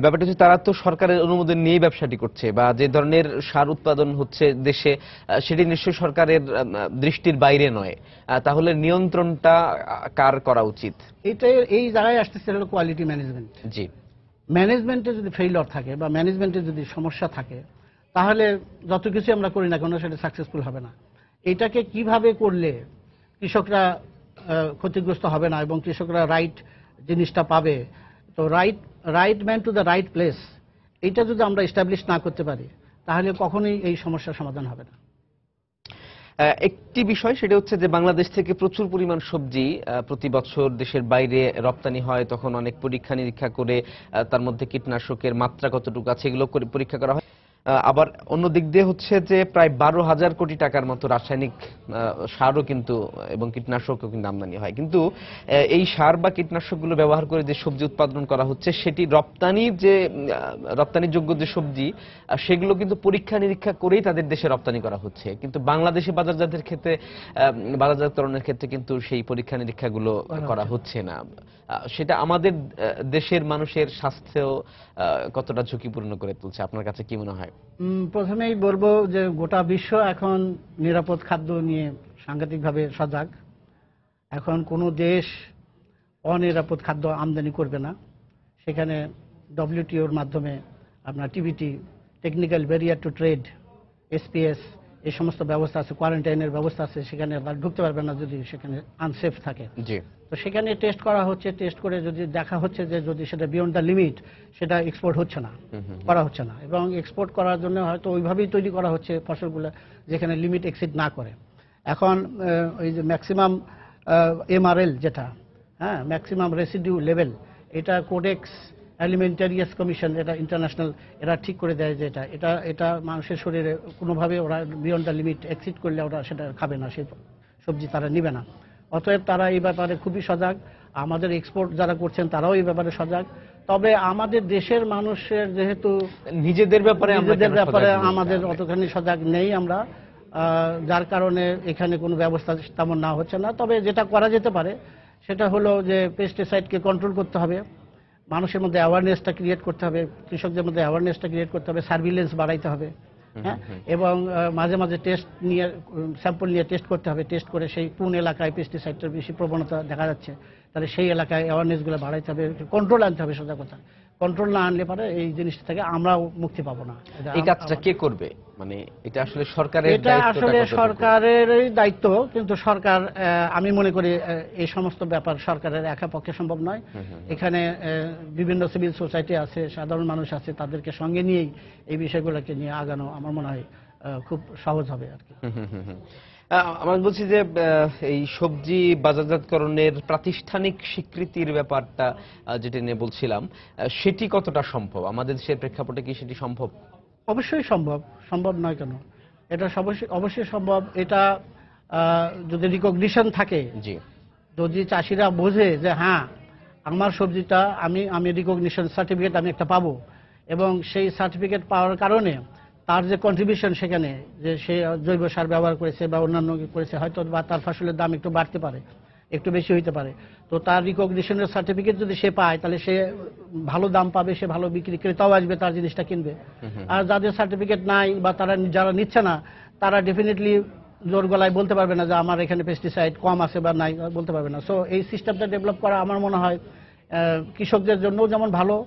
ব্যাপারটা হচ্ছে তারা তো সরকারের অনুমোদন নিয়ে ব্যবসাটি করছে, বা যে ধরনের সার উৎপাদন হচ্ছে দেশে সেটি নিশ্চয়ই সরকারের দৃষ্টির বাইরে নয়, তাহলে নিয়ন্ত্রণটা কার করা উচিত? এই জায়গায় আসতেছে হলো কোয়ালিটি ম্যানেজমেন্ট। জি, ম্যানেজমেন্টে যদি ফেইলিওর থাকে বা ম্যানেজমেন্টে যদি সমস্যা থাকে, তাহলে যত কিছু আমরা করি না কেন সেটা সাকসেসফুল হবে না। এটাকে কিভাবে করলে কৃষকরা ক্ষতিগ্রস্ত হবে না এবং কৃষকরা রাইট জিনিসটা পাবে, তো right man to the right place, এইটা যদি আমরা এস্টাবলিশ না করতে পারি তাহলে কখনোই এই সমস্যার সমাধান হবে না। একটি বিষয় সেটা হচ্ছে যে বাংলাদেশ থেকে প্রচুর পরিমাণ সবজি প্রতি বছর দেশের বাইরে রপ্তানি হয়, তখন অনেক পরীক্ষা নিরীক্ষা করে তার মধ্যে কীটনাশকের মাত্রা কতটুকু আছে এগুলো পরীক্ষা করা হয়। আবার অন্য দিক দিয়ে হচ্ছে যে প্রায় 12,000 কোটি টাকার মতো রাসায়নিক সারও কিন্তু এবং কীটনাশকও কিন্তু আমদানি হয়, কিন্তু এই সার বা কীটনাশকগুলো ব্যবহার করে যে সবজি উৎপাদন করা হচ্ছে সেটি রপ্তানিযোগ্য যে সবজি সেগুলো কিন্তু পরীক্ষা নিরীক্ষা করেই তাদের দেশে রপ্তানি করা হচ্ছে, কিন্তু বাংলাদেশে বাজারজাতকরণের ক্ষেত্রে কিন্তু সেই পরীক্ষা নিরীক্ষাগুলো করা হচ্ছে না। সেটা আমাদের দেশের মানুষের স্বাস্থ্য কতটা ঝুঁকিপূর্ণ করে তুলছে, আপনার কাছে কি মনে হয়? প্রথমেই বলবো যে গোটা বিশ্ব এখন নিরাপদ খাদ্য নিয়ে সাংঘাতিকভাবে সজাগ। এখন কোনো দেশ অনিরাপদ খাদ্য আমদানি করবে না। সেখানে WTOর মাধ্যমে আপনার TBT, technical barrier two trade, SPS, এই সমস্ত ব্যবস্থা আছে, কোয়ারেন্টাইনের ব্যবস্থা আছে, সেখানে তারা ঢুকতে পারবে না যদি সেখানে আনসেফ থাকে। জি। তো সেখানে টেস্ট করা হচ্ছে, টেস্ট করে যদি দেখা হচ্ছে যে যদি সেটা বিয়ন্ড দ্য লিমিট, সেটা এক্সপোর্ট হচ্ছে না, করা হচ্ছে না, এবং এক্সপোর্ট করার জন্য হয়তো ওইভাবেই তৈরি করা হচ্ছে ফসলগুলো যেখানে লিমিট এক্সিড না করে। এখন ওই যে ম্যাক্সিমাম MRL যেটা, হ্যাঁ, ম্যাক্সিমাম রেসিডিউ লেভেল, এটা কোডেক্স অ্যালিমেন্টারিয়াস কমিশন, এটা ইন্টারন্যাশনাল, এরা ঠিক করে দেয় যে এটা মানুষের শরীরে কোনোভাবে ওরা বিয়ন্ড দ্য লিমিট এক্সিড করলে ওরা সেটা খাবে না, সেই সবজি তারা নিবে না। অতএব তারা এই ব্যাপারে খুবই সজাগ, আমাদের এক্সপোর্ট যারা করছেন তারাও এই ব্যাপারে সজাগ। তবে আমাদের দেশের মানুষের যেহেতু নিজেদের ব্যাপারে আমাদের অতখানি সজাগ নেই আমরা, যার কারণে এখানে কোনো ব্যবস্থা তেমন না হচ্ছে না। তবে যেটা করা যেতে পারে সেটা হলো যে পেস্টিসাইডকে কন্ট্রোল করতে হবে, মানুষের মধ্যে অ্যাওয়ারনেসটা ক্রিয়েট করতে হবে, কৃষকদের মধ্যে অ্যাওয়ারনেসটা ক্রিয়েট করতে হবে, সার্ভিলেন্স বাড়াইতে হবে, হ্যাঁ, এবং মাঝে মাঝে টেস্ট নিয়ে, স্যাম্পল নিয়ে টেস্ট করতে হবে। টেস্ট করে সেই কোন এলাকায় পেস্টিসাইডের বেশি প্রবণতা দেখা যাচ্ছে, তাহলে সেই এলাকায় অ্যাওয়ারনেসগুলো বাড়াইতে হবে, কন্ট্রোল আনতে হবে। সোজা কথা, কন্ট্রোল না আনলে পরে এই জিনিসটা থেকে আমরাও মুক্তি পাবো না। এই কাজটা কে করবে? মানে এটা আসলে সরকারের এটা আসলে সরকারেরই দায়িত্ব, কিন্তু সরকার, আমি মনে করি এই সমস্ত ব্যাপার সরকারের একা পক্ষে সম্ভব নয়। এখানে বিভিন্ন সিভিল সোসাইটি আছে, সাধারণ মানুষ আছে, তাদেরকে সঙ্গে নিয়েই এই বিষয়গুলোকে নিয়ে আগানো আমার মনে হয় খুব সহজ হবে আর কি। আমরা বলছি যে এই সবজি বাজারজাতকরণের প্রাতিষ্ঠানিক স্বীকৃতির ব্যাপারটা যেটা নিয়ে বলছিলাম, সেটি কতটা সম্ভব আমাদের দেশের প্রেক্ষাপটে? কি সেটি সম্ভব? অবশ্যই সম্ভব, সম্ভব নয় কেন, এটা অবশ্যই সম্ভব। এটা যদি রিকগনিশন থাকে, জি, যদি চাষিরা বোঝে যে হ্যাঁ আমার সবজিটা আমি রিকগনিশন সার্টিফিকেট আমি একটা পাবো, এবং সেই সার্টিফিকেট পাওয়ার কারণে তার যে কন্ট্রিবিউশন সেখানে, যে সে জৈব সার ব্যবহার করেছে বা অন্যান্য করেছে, হয়তো বা তার ফসলের দাম একটু বাড়তে পারে, একটু বেশি হইতে পারে, তো তার রিকগনিশনের সার্টিফিকেট যদি সে পায় তাহলে সে ভালো দাম পাবে, সে ভালো বিক্রি ক্রেতাও আসবে, তার জিনিসটা কিনবে। আর যাদের সার্টিফিকেট নাই বা যারা নিচ্ছে না, তারা ডেফিনেটলি জোর গলায় বলতে পারবে না যে আমার এখানে পেস্টিসাইড কম আছে বা নাই, বলতে পারবে না। সো এই সিস্টেমটা ডেভেলপ করা আমার মনে হয় কৃষকদের জন্যও যেমন ভালো,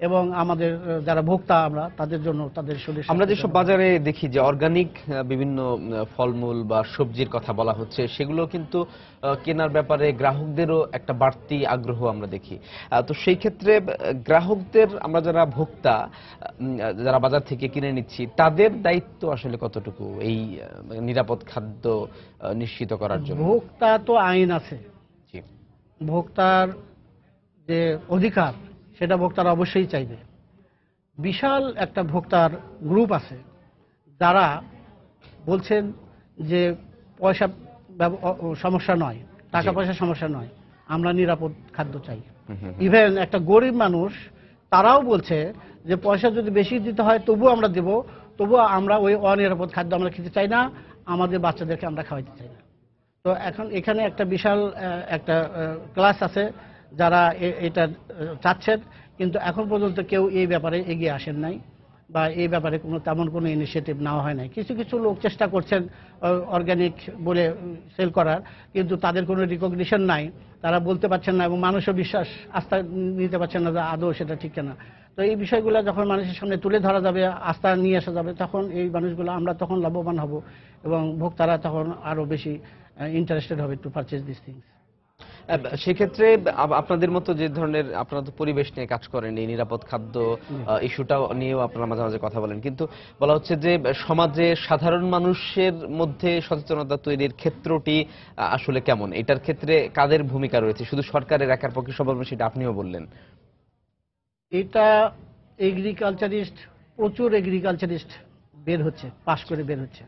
এবং আমাদের যারা ভোক্তা আমরা তাদের জন্য, তাদের শরীর। আমরা যেসব বাজারে দেখি যে অর্গানিক বিভিন্ন ফলমূল বা সবজির কথা বলা হচ্ছে, সেগুলো কিন্তু কেনার ব্যাপারে গ্রাহকদেরও একটা বাড়তি আগ্রহ আমরা দেখি। তো সেই ক্ষেত্রে গ্রাহকদের, আমরা যারা ভোক্তা, যারা বাজার থেকে কিনে নিচ্ছি, তাদের দায়িত্ব আসলে কতটুকু এই নিরাপদ খাদ্য নিশ্চিত করার জন্য? ভোক্তা তো আইন আছে, ভোক্তার যে অধিকার সেটা ভোক্তারা অবশ্যই চাইবে। বিশাল একটা ভোক্তার গ্রুপ আছে যারা বলছেন যে পয়সা সমস্যা নয়, টাকা পয়সা সমস্যা নয়, আমরা নিরাপদ খাদ্য চাই। ইভেন একটা গরিব মানুষ তারাও বলছে যে পয়সা যদি বেশি দিতে হয় তবুও আমরা দেব, তবুও আমরা ওই অনিরাপদ খাদ্য আমরা খেতে চাই না, আমাদের বাচ্চাদেরকে আমরা খাওয়াইতে চাই না। তো এখন এখানে একটা বিশাল একটা ক্লাস আছে যারা এটা চাচ্ছেন, কিন্তু এখন পর্যন্ত কেউ এই ব্যাপারে এগিয়ে আসেন নাই, বা এই ব্যাপারে তেমন কোনো ইনিশিয়েটিভ নেওয়া হয় নাই। কিছু কিছু লোক চেষ্টা করছেন অর্গানিক বলে সেল করার, কিন্তু তাদের কোনো রিকগনিশন নাই, তারা বলতে পারছেন না, এবং মানুষও আস্থা নিতে পারছেন না যে আদৌ সেটা ঠিক না। তো এই বিষয়গুলো যখন মানুষের সামনে তুলে ধরা যাবে, আস্থা নিয়ে আসা যাবে, তখন এই মানুষগুলো, আমরা তখন লাভবান হব, এবং ভোক্তারা তখন আরো বেশি ইন্টারেস্টেড হবে টু পারচেজ দিস থিংস। সেক্ষেত্রে আপনাদের মতো যে ধরনের, আপনারা তো পরিবেশ নিয়ে কাজ করেন, এই নিরাপদ খাদ্য ইস্যুটা নিয়েও আপনারা মাঝে মাঝে কথা বলেন, কিন্তু বলা হচ্ছে যে সমাজে সাধারণ মানুষের মধ্যে সচেতনতা তৈরির ক্ষেত্রটি আসলে কেমন? এটার ক্ষেত্রে কাদের ভূমিকা রয়েছে? শুধু সরকারের একার পক্ষে সম্ভব না, সেটা আপনিও বললেন। এটা এগ্রিকালচারিস্ট, প্রচুর এগ্রিকালচারিস্ট বের হচ্ছে, পাশ করে বের হচ্ছে,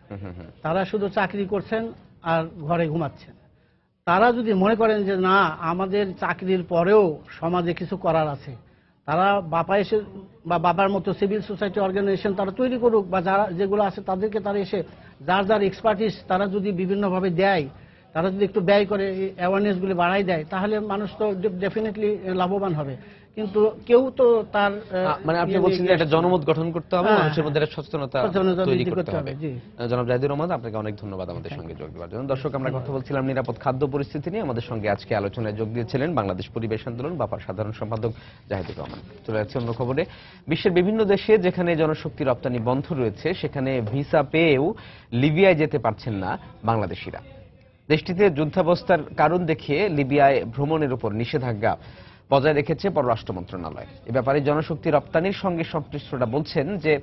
তারা শুধু চাকরি করছেন আর ঘরে ঘুমাচ্ছেন। তারা যদি মনে করেন যে না, আমাদের চাকরির পরেও সমাজে কিছু করার আছে, তারা বাপা এসে বা বাবার মতো সিভিল সোসাইটি অর্গানাইজেশন তারা তৈরি করুক, বা যারা যেগুলো আছে তাদেরকে তারা এসে যার যার এক্সপার্টিস তারা যদি বিভিন্নভাবে দেয়, তারা যদি একটু ব্যয় করে অ্যাওয়ারনেস গুলো বাড়াই দেয় তাহলে মানুষ তো ডেফিনেটলি লাভবান হবে, কিন্তু কেউ তো তার মানে আপনি বলছেন যে একটা জনমত গঠন করতে হবে, হ্যাঁ, মানুষের মধ্যে একটা সচেতনতা তৈরি করতে হবে। জি। জনাব জাহিদুর রহমান, আপনাকে অনেক ধন্যবাদ আমাদের সঙ্গে যোগ দেওয়ার জন্য। দর্শক, আমরা কথা বলছিলাম নিরাপদ খাদ্য পরিস্থিতি নিয়ে। আমাদের সঙ্গে আজকে আলোচনায় যোগ দিয়েছিলেন বাংলাদেশ পরিবেশ আন্দোলন বাপার সাধারণ সম্পাদক জাহিদুর রহমান। চলে যাচ্ছে অন্য খবরে। বিশ্বের বিভিন্ন দেশে যেখানে জনশক্তি রপ্তানি বন্ধ রয়েছে, সেখানে ভিসা পেয়েও লিবিয়ায় যেতে পারছেন না বাংলাদেশিরা। দেশটিতে যুদ্ধাবস্থার কারণ দেখিয়ে লিবিয়ায় ভ্রমণের উপর নিষেধাজ্ঞা বজায় রেখেছে পররাষ্ট্র মন্ত্রণালয়। এ ব্যাপারে জনশক্তি রপ্তানির সঙ্গে সংশ্লিষ্টরা বলছেন যে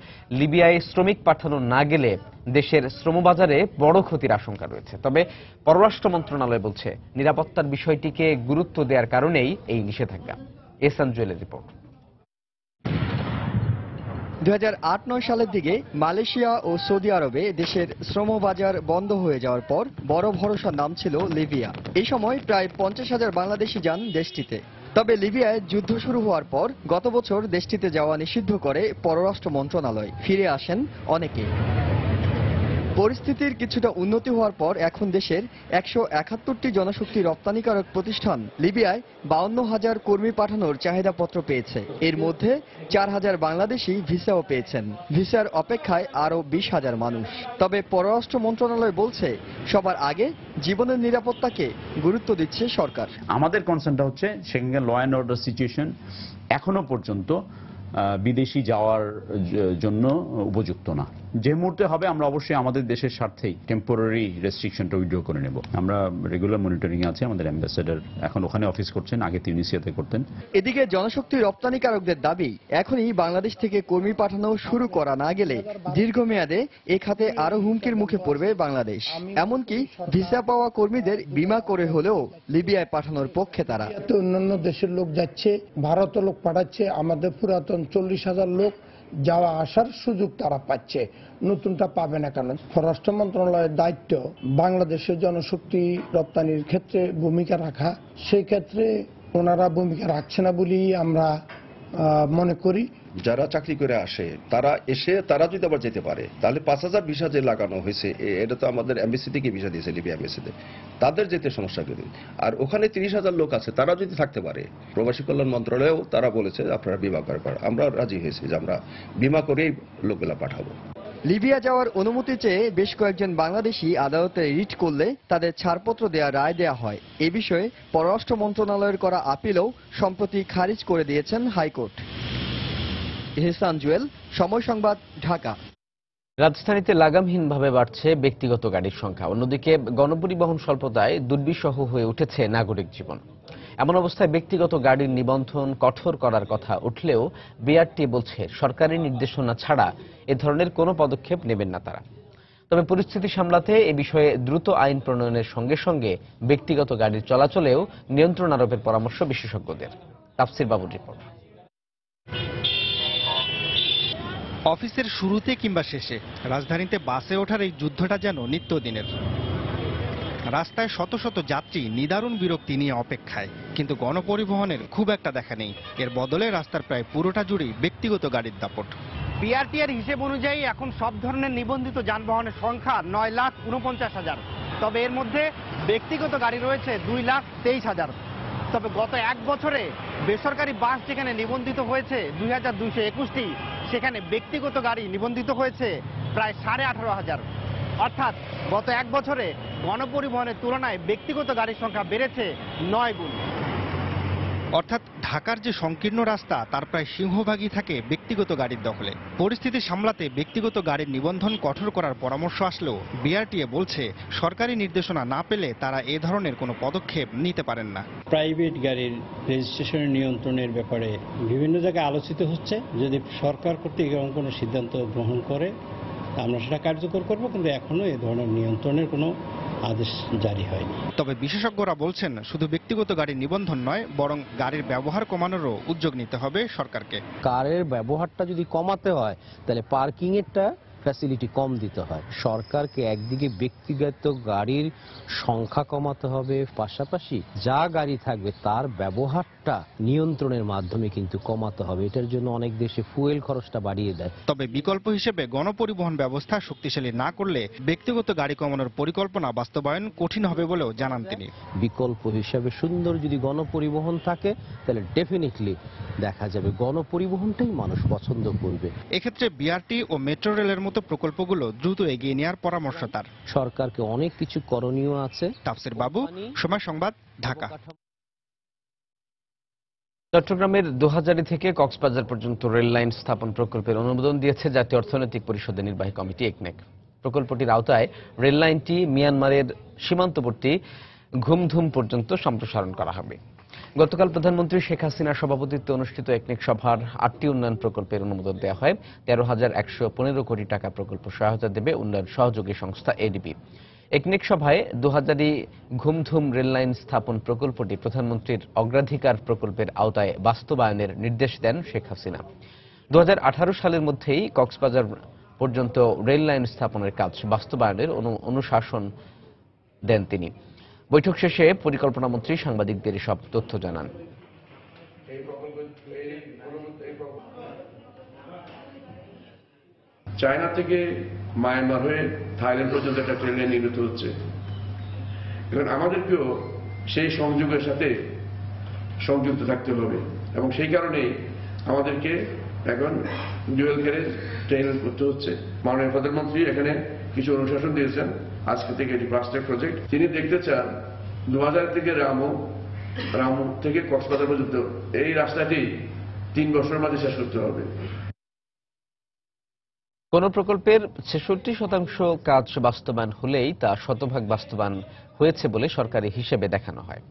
লিবিয়ায় শ্রমিক পাঠানো না গেলে দেশের শ্রমবাজারে বড় ক্ষতির আশঙ্কা রয়েছে। তবে পররাষ্ট্র মন্ত্রণালয় বলছে নিরাপত্তার বিষয়টিকে গুরুত্ব দেওয়ার কারণেই এই নিষেধাজ্ঞা। এহসান জুয়েলের রিপোর্ট। 2008-9 সালের দিকে মালয়েশিয়া ও সৌদি আরবে দেশের শ্রমবাজার বন্ধ হয়ে যাওয়ার পর বড় ভরসার নাম ছিল লিবিয়া। এই সময় প্রায় 50,000 বাংলাদেশি যান দেশটিতে। তবে লিবিয়ায় যুদ্ধ শুরু হওয়ার পর গত বছর দেশটিতে যাওয়া নিষিদ্ধ করে পররাষ্ট্র মন্ত্রণালয়। ফিরে আসেন অনেকে। পরিস্থিতির কিছুটা উন্নতি হওয়ার পর এখন দেশের 171টি জনশক্তি রপ্তানিকারক প্রতিষ্ঠান লিবিয়ায় 52,000 কর্মী পাঠানোর চাহিদাপত্র পেয়েছে। এর মধ্যে 4,000 বাংলাদেশি ভিসাও পেয়েছেন। ভিসার অপেক্ষায় আরও 20,000 মানুষ। তবে পররাষ্ট্র মন্ত্রণালয় বলছে সবার আগে জীবনের নিরাপত্তাকে গুরুত্ব দিচ্ছে সরকার। আমাদের কনসার্নটা হচ্ছে সেখানে ল অ্যান্ড অর্ডার সিচুয়েশন এখনো পর্যন্ত বিদেশি যাওয়ার জন্য উপযুক্ত না। যে মুহূর্তে হবে আমরা অবশ্যই আমাদের দেশের স্বার্থেই টেম্পোরারি রেস্ট্রিকশনটা উইথড্র করে নেব। আমরা রেগুলার মনিটরিং আছে, আমাদের অ্যাম্বাসেডর এখন ওখানে অফিস করছেন, আগে তিউনিসিয়াতে করতেন। এদিকে জনশক্তি রপ্তানিকারকদের দাবি এখনই বাংলাদেশ থেকে কর্মী পাঠানো শুরু করা না গেলে দীর্ঘমেয়াদে এ খাতে আরো হুমকির মুখে পড়বে বাংলাদেশ। এমনকি ভিসা পাওয়া কর্মীদের বিমা করে হলেও লিবিয়ায় পাঠানোর পক্ষে তারা। অন্যান্য দেশের লোক যাচ্ছে, ভারত লোক পাঠাচ্ছে, আমাদের পুরাতন 40,000 লোক যাওয়া আসার সুযোগ তারা পাচ্ছে, নতুনটা পাবে না কেন? পররাষ্ট্র মন্ত্রণালয়ের দায়িত্ব বাংলাদেশের জনশক্তি রপ্তানির ক্ষেত্রে ভূমিকা রাখা। সেই ক্ষেত্রে ওনারা ভূমিকা রাখছে না বলেই আমরা মনে করি। যারা চাকরি করে আসে তারা এসে তারা যদি আবার যেতে পারে, তাহলে 5,000 ভিসা যে লাগানো হয়েছে এটা তো আমাদের এমবিসি থেকে ভিসা দিয়েছে, লিবিয়া এমবিসিতে, তাদের যেতে সমস্যা করে। আর ওখানে 30,000 লোক আছে, তারা যদি থাকতে পারে, প্রবাসী কল্যাণ মন্ত্রণালয়েও তারা বলেছে আপনারা বিমা করার, আমরা রাজি হয়েছি যে আমরা বিমা করেই লোকগুলা পাঠাবো। লিবিয়া যাওয়ার অনুমতি চেয়ে বেশ কয়েকজন বাংলাদেশি আদালতে রিট করলে তাদের ছাড়পত্র দেওয়া রায় দেয়া হয়। এ বিষয়ে পররাষ্ট্র মন্ত্রণালয়ের করা আপিলও সম্প্রতি খারিজ করে দিয়েছেন হাইকোর্ট। এহসান জুয়েল, সময় সংবাদ, ঢাকা। রাজধানীতে লাগামহীনভাবে বাড়ছে ব্যক্তিগত গাড়ির সংখ্যা। অন্যদিকে গণপরিবহন স্বল্পতায় দুর্বিষহ হয়ে উঠেছে নাগরিক জীবন। এমন অবস্থায় ব্যক্তিগত গাড়ির নিবন্ধন কঠোর করার কথা উঠলেও বিআরটি বলছে সরকারি নির্দেশনা ছাড়া এ ধরনের কোনো পদক্ষেপ নেবেন না তারা। তবে পরিস্থিতি সামলাতে এ বিষয়ে দ্রুত আইন প্রণয়নের সঙ্গে সঙ্গে ব্যক্তিগত গাড়ির চলাচলেও নিয়ন্ত্রণ আরোপের পরামর্শ বিশেষজ্ঞদের। তাফসির বাবুর রিপোর্ট। অফিসের শুরুতে কিংবা শেষে রাজধানীতে বাসে ওঠার এই যুদ্ধটা যেন নিত্যদিনের। রাস্তায় শত শত যাত্রী নিদারুণ বিরক্তি নিয়ে অপেক্ষায়, কিন্তু গণপরিবহনের খুব একটা দেখা নেই। এর বদলে রাস্তার প্রায় পুরোটা জুড়েই ব্যক্তিগত গাড়ির দাপট। বিআরটি এর হিসেব অনুযায়ী এখন সব ধরনের নিবন্ধিত যানবাহনের সংখ্যা 9,49,000। তবে এর মধ্যে ব্যক্তিগত গাড়ি রয়েছে 2,23,000। তবে গত এক বছরে বেসরকারি বাস যেখানে নিবন্ধিত হয়েছে 2,221টি, সেখানে ব্যক্তিগত গাড়ি নিবন্ধিত হয়েছে প্রায় 18,500। অর্থাৎ গত এক বছরে গণপরিবহনের তুলনায় ব্যক্তিগত গাড়ির সংখ্যা বেড়েছে 9 গুণ। অর্থাৎ ঢাকার যে সংকীর্ণ রাস্তা তার প্রায় সিংহভাগই থাকে ব্যক্তিগত গাড়ির দখলে। পরিস্থিতি সামলাতে ব্যক্তিগত গাড়ির নিবন্ধন কঠোর করার পরামর্শ আসলেও বিআরটিএ বলছে সরকারি নির্দেশনা না পেলে তারা এ ধরনের কোনো পদক্ষেপ নিতে পারেন না। প্রাইভেট গাড়ির রেজিস্ট্রেশনের নিয়ন্ত্রণের ব্যাপারে বিভিন্ন জায়গায় আলোচিত হচ্ছে। যদি সরকার কর্তৃক এরকম কোনো সিদ্ধান্ত গ্রহণ করে আমরা সেটা কার্যকর করব, কিন্তু এখনো এ ধরনের নিয়ন্ত্রণের কোনো আদেশ জারি হয়নি। তবে বিশেষজ্ঞরা বলছেন শুধু ব্যক্তিগত গাড়ির নিবন্ধন নয়, বরং গাড়ির ব্যবহার কমানোরও উদ্যোগ নিতে হবে সরকারকে। কারের ব্যবহারটা যদি কমাতে হয় তাহলে পার্কিং এরটা ফ্যাসিলিটি কম দিতে হয়। সরকারকে একদিকে ব্যক্তিগত গাড়ির সংখ্যা কমাতে হবে, পাশাপাশি যা গাড়ি থাকবে তার ব্যবহার খরচটা নিয়ন্ত্রণের মাধ্যমে কিন্তু কমাতে হবে। এটার জন্য অনেক দেশে ফুয়েল খরচটা বাড়িয়ে দেয়। তবে বিকল্প হিসেবে গণপরিবহন ব্যবস্থা শক্তিশালী না করলে ব্যক্তিগত গাড়ি কমানোর পরিকল্পনা বাস্তবায়ন কঠিন হবে বলেও জানান তিনি। বিকল্প হিসাবে সুন্দর যদি গণপরিবহন থাকে তাহলে ডেফিনেটলি দেখা যাবে গণপরিবহনটাই মানুষ পছন্দ করবে। এক্ষেত্রে বিআরটি ও মেট্রো রেলের মতো প্রকল্পগুলো দ্রুত এগিয়ে নেওয়ার পরামর্শ তার। সরকারকে অনেক কিছু করণীয় আছে। তাফসির বাবু, সময় সংবাদ, ঢাকা। চট্টগ্রামের দোহাজারী থেকে কক্সবাজার পর্যন্ত রেল লাইন স্থাপন প্রকল্পের অনুমোদন দিয়েছে জাতীয় অর্থনৈতিক পরিষদের নির্বাহী কমিটি একনেক। প্রকল্পটির আওতায় রেল লাইনটি মিয়ানমারের সীমান্তবর্তী ঘুমধুম পর্যন্ত সম্প্রসারণ করা হবে। গতকাল প্রধানমন্ত্রী শেখ হাসিনার সভাপতিত্বে অনুষ্ঠিত একনেক সভার 8টি উন্নয়ন প্রকল্পের অনুমোদন দেওয়া হয়। 13,115 কোটি টাকা প্রকল্প সহায়তা দেবে উন্নয়ন সহযোগী সংস্থা এডিবি। একনেক সভায় দোহাজারী ঘুমধুম রেললাইন স্থাপন প্রকল্পটি প্রধানমন্ত্রীর অগ্রাধিকার প্রকল্পের আওতায় বাস্তবায়নের নির্দেশ দেন শেখ হাসিনা। 2018 সালের মধ্যেই কক্সবাজার পর্যন্ত রেল লাইন স্থাপনের কাজ বাস্তবায়নের অনুশাসন দেন তিনি। বৈঠক শেষে পরিকল্পনা মন্ত্রী সাংবাদিকদের সব তথ্য জানান। চায়না থেকে মায়ানমার হয়ে থাইল্যান্ড পর্যন্ত একটা ট্রেন লাইন নির্মিত হচ্ছে। এখন আমাদেরকেও সেই সংযোগের সাথে সংযুক্ত থাকতে হবে এবং সেই কারণেই আমাদেরকে এখন ডুয়েল গ্যারেজ ট্রেন করতে হচ্ছে। মাননীয় প্রধানমন্ত্রী এখানে কিছু অনুশাসন দিয়েছেন। আজকে থেকে এটি ফাস্ট ট্র্যাক প্রজেক্ট। তিনি দেখতে চান 2000 থেকে রামু থেকে কক্সবাজার পর্যন্ত এই রাস্তাটি 3 বছরের মধ্যে শেষ করতে হবে। কোন প্রকল্পের 66% কাজ বাস্তবায়ন হলেই তা শতভাগ বাস্তবায়ন হয়েছে বলে সরকারি হিসেবে দেখানো হয়।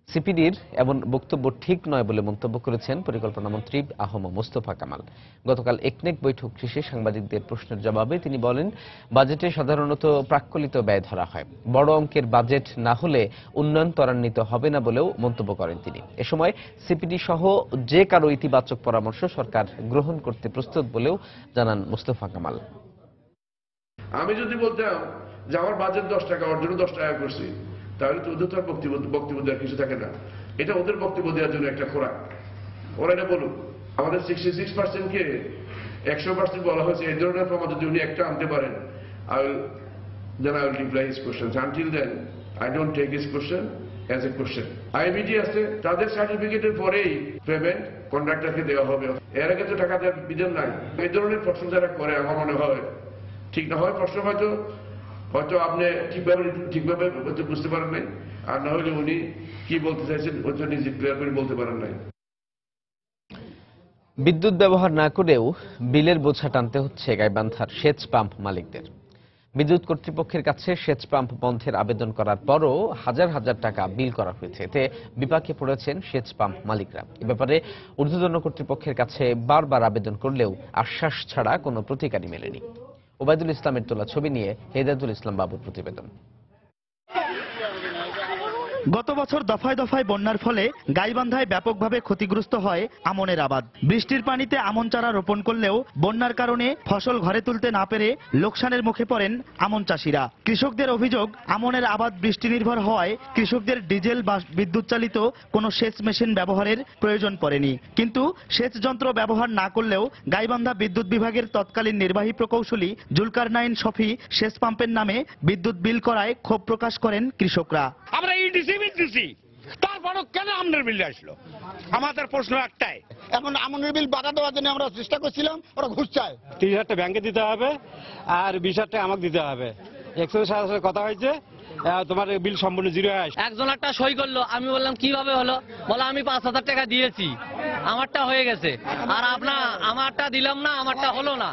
সিপিডির এমন বক্তব্য ঠিক নয় বলে মন্তব্য করেছেন পরিকল্পনা মন্ত্রী আহম মোস্তফা কামাল। গতকাল একনেক বৈঠক শেষে সাংবাদিকদের প্রশ্নের জবাবে তিনি বলেন, বাজেটে সাধারণত প্রাক্কলিত ব্যয় ধরা হয়। বড় অঙ্কের বাজেট না হলে উন্নয়ন ত্বরান্বিত হবে না বলেও মন্তব্য করেন তিনি। এ সময় সিপিডি সহ যে কারো ইতিবাচক পরামর্শ সরকার গ্রহণ করতে প্রস্তুত বলেও জানান মোস্তফা কামাল। আমি যদি বলতাম যে আমার বাজেট 10 টাকা, ওর জন্য 10 টাকা করছি, তাহলে তো ওদের তো আর বক্তব্য দেওয়ার কিছু থাকে না। এটা ওদের বক্তব্য দেওয়ার জন্য একটা খোরাক। ওরা এটা বলুক। আমাদের 66%কে 100% বলা হয়েছে। এই ধরনের প্রমাণ যদি উনি একটা আনতে পারেন, I will reply his questions. Until then, I don't take his question as a question. IBT আছে, তাদের সার্টিফিকেটের পরেই পেমেন্ট কন্ট্রাক্টরকে দেওয়া হবে। এর আগে তো টাকা দেওয়ার বিধান নাই। এই ধরনের প্রশ্ন যারা করে আমার মনে হয় ঠিক না হয়। প্রশ্ন হয়তো আপনি ঠিকভাবে বুঝতে পারেন নাই, আর না হলে উনি কি বলতে চাইছেন ওইটা নিজে ক্লিয়ার করে বলতে পারেন নাই। বিদ্যুৎ ব্যবহার না করেও বিলের বোঝা টানতে হচ্ছে গাইবান্ধার সেচ পাম্প মালিকদের। বিদ্যুৎ কর্তৃপক্ষের কাছে সেচ পাম্প বন্ধের আবেদন করার পরও হাজার হাজার টাকা বিল করা হয়েছে। এতে বিপাকে পড়েছেন সেচ পাম্প মালিকরা। এ ব্যাপারে ঊর্ধ্বতন কর্তৃপক্ষের কাছে বারবার আবেদন করলেও আশ্বাস ছাড়া কোনো প্রতিকারই মেলেনি। ওবায়দুল ইসলামের তোলা ছবি নিয়ে হেদায়েতুল ইসলাম বাবুর প্রতিবেদন। গত বছর দফায় দফায় বন্যার ফলে গাইবান্ধায় ব্যাপকভাবে ক্ষতিগ্রস্ত হয় আমনের আবাদ। বৃষ্টির পানিতে আমন চারা রোপণ করলেও বন্যার কারণে ফসল ঘরে তুলতে না পেরে লোকসানের মুখে পড়েন আমন চাষিরা। কৃষকদের অভিযোগ, আমনের আবাদ বৃষ্টি নির্ভর হওয়ায় কৃষকদের ডিজেল বা বিদ্যুৎ চালিত কোনো সেচ মেশিন ব্যবহারের প্রয়োজন পড়েনি। কিন্তু সেচ যন্ত্র ব্যবহার না করলেও গাইবান্ধা বিদ্যুৎ বিভাগের তৎকালীন নির্বাহী প্রকৌশলী জুলকারনাইন শফি সেচ পাম্পের নামে বিদ্যুৎ বিল করায় ক্ষোভ প্রকাশ করেন কৃষকরা। আমরা তারপরও কেন আমনের বিল আসলো? আমাদের প্রশ্ন একটাই। এখন আমনের বিল বাড়া দেওয়ার জন্য আমরা চেষ্টা করছিলাম, ওরা ঘুষ চায়। 30,000 টাকা ব্যাংকে দিতে হবে আর 20,000 টাকা আমাকে দিতে হবে। একজনের সাথে কথা হয়েছে, তোমার বিল সম্পূর্ণ জিরো হয়ে আসে। একজন একটা সই করলো, আমি বললাম কিভাবে হলো, বলে আমি 5,000 টাকা দিয়েছি, আমারটা হয়ে গেছে, আর আমারটা দিলাম না, আমারটা হলো না।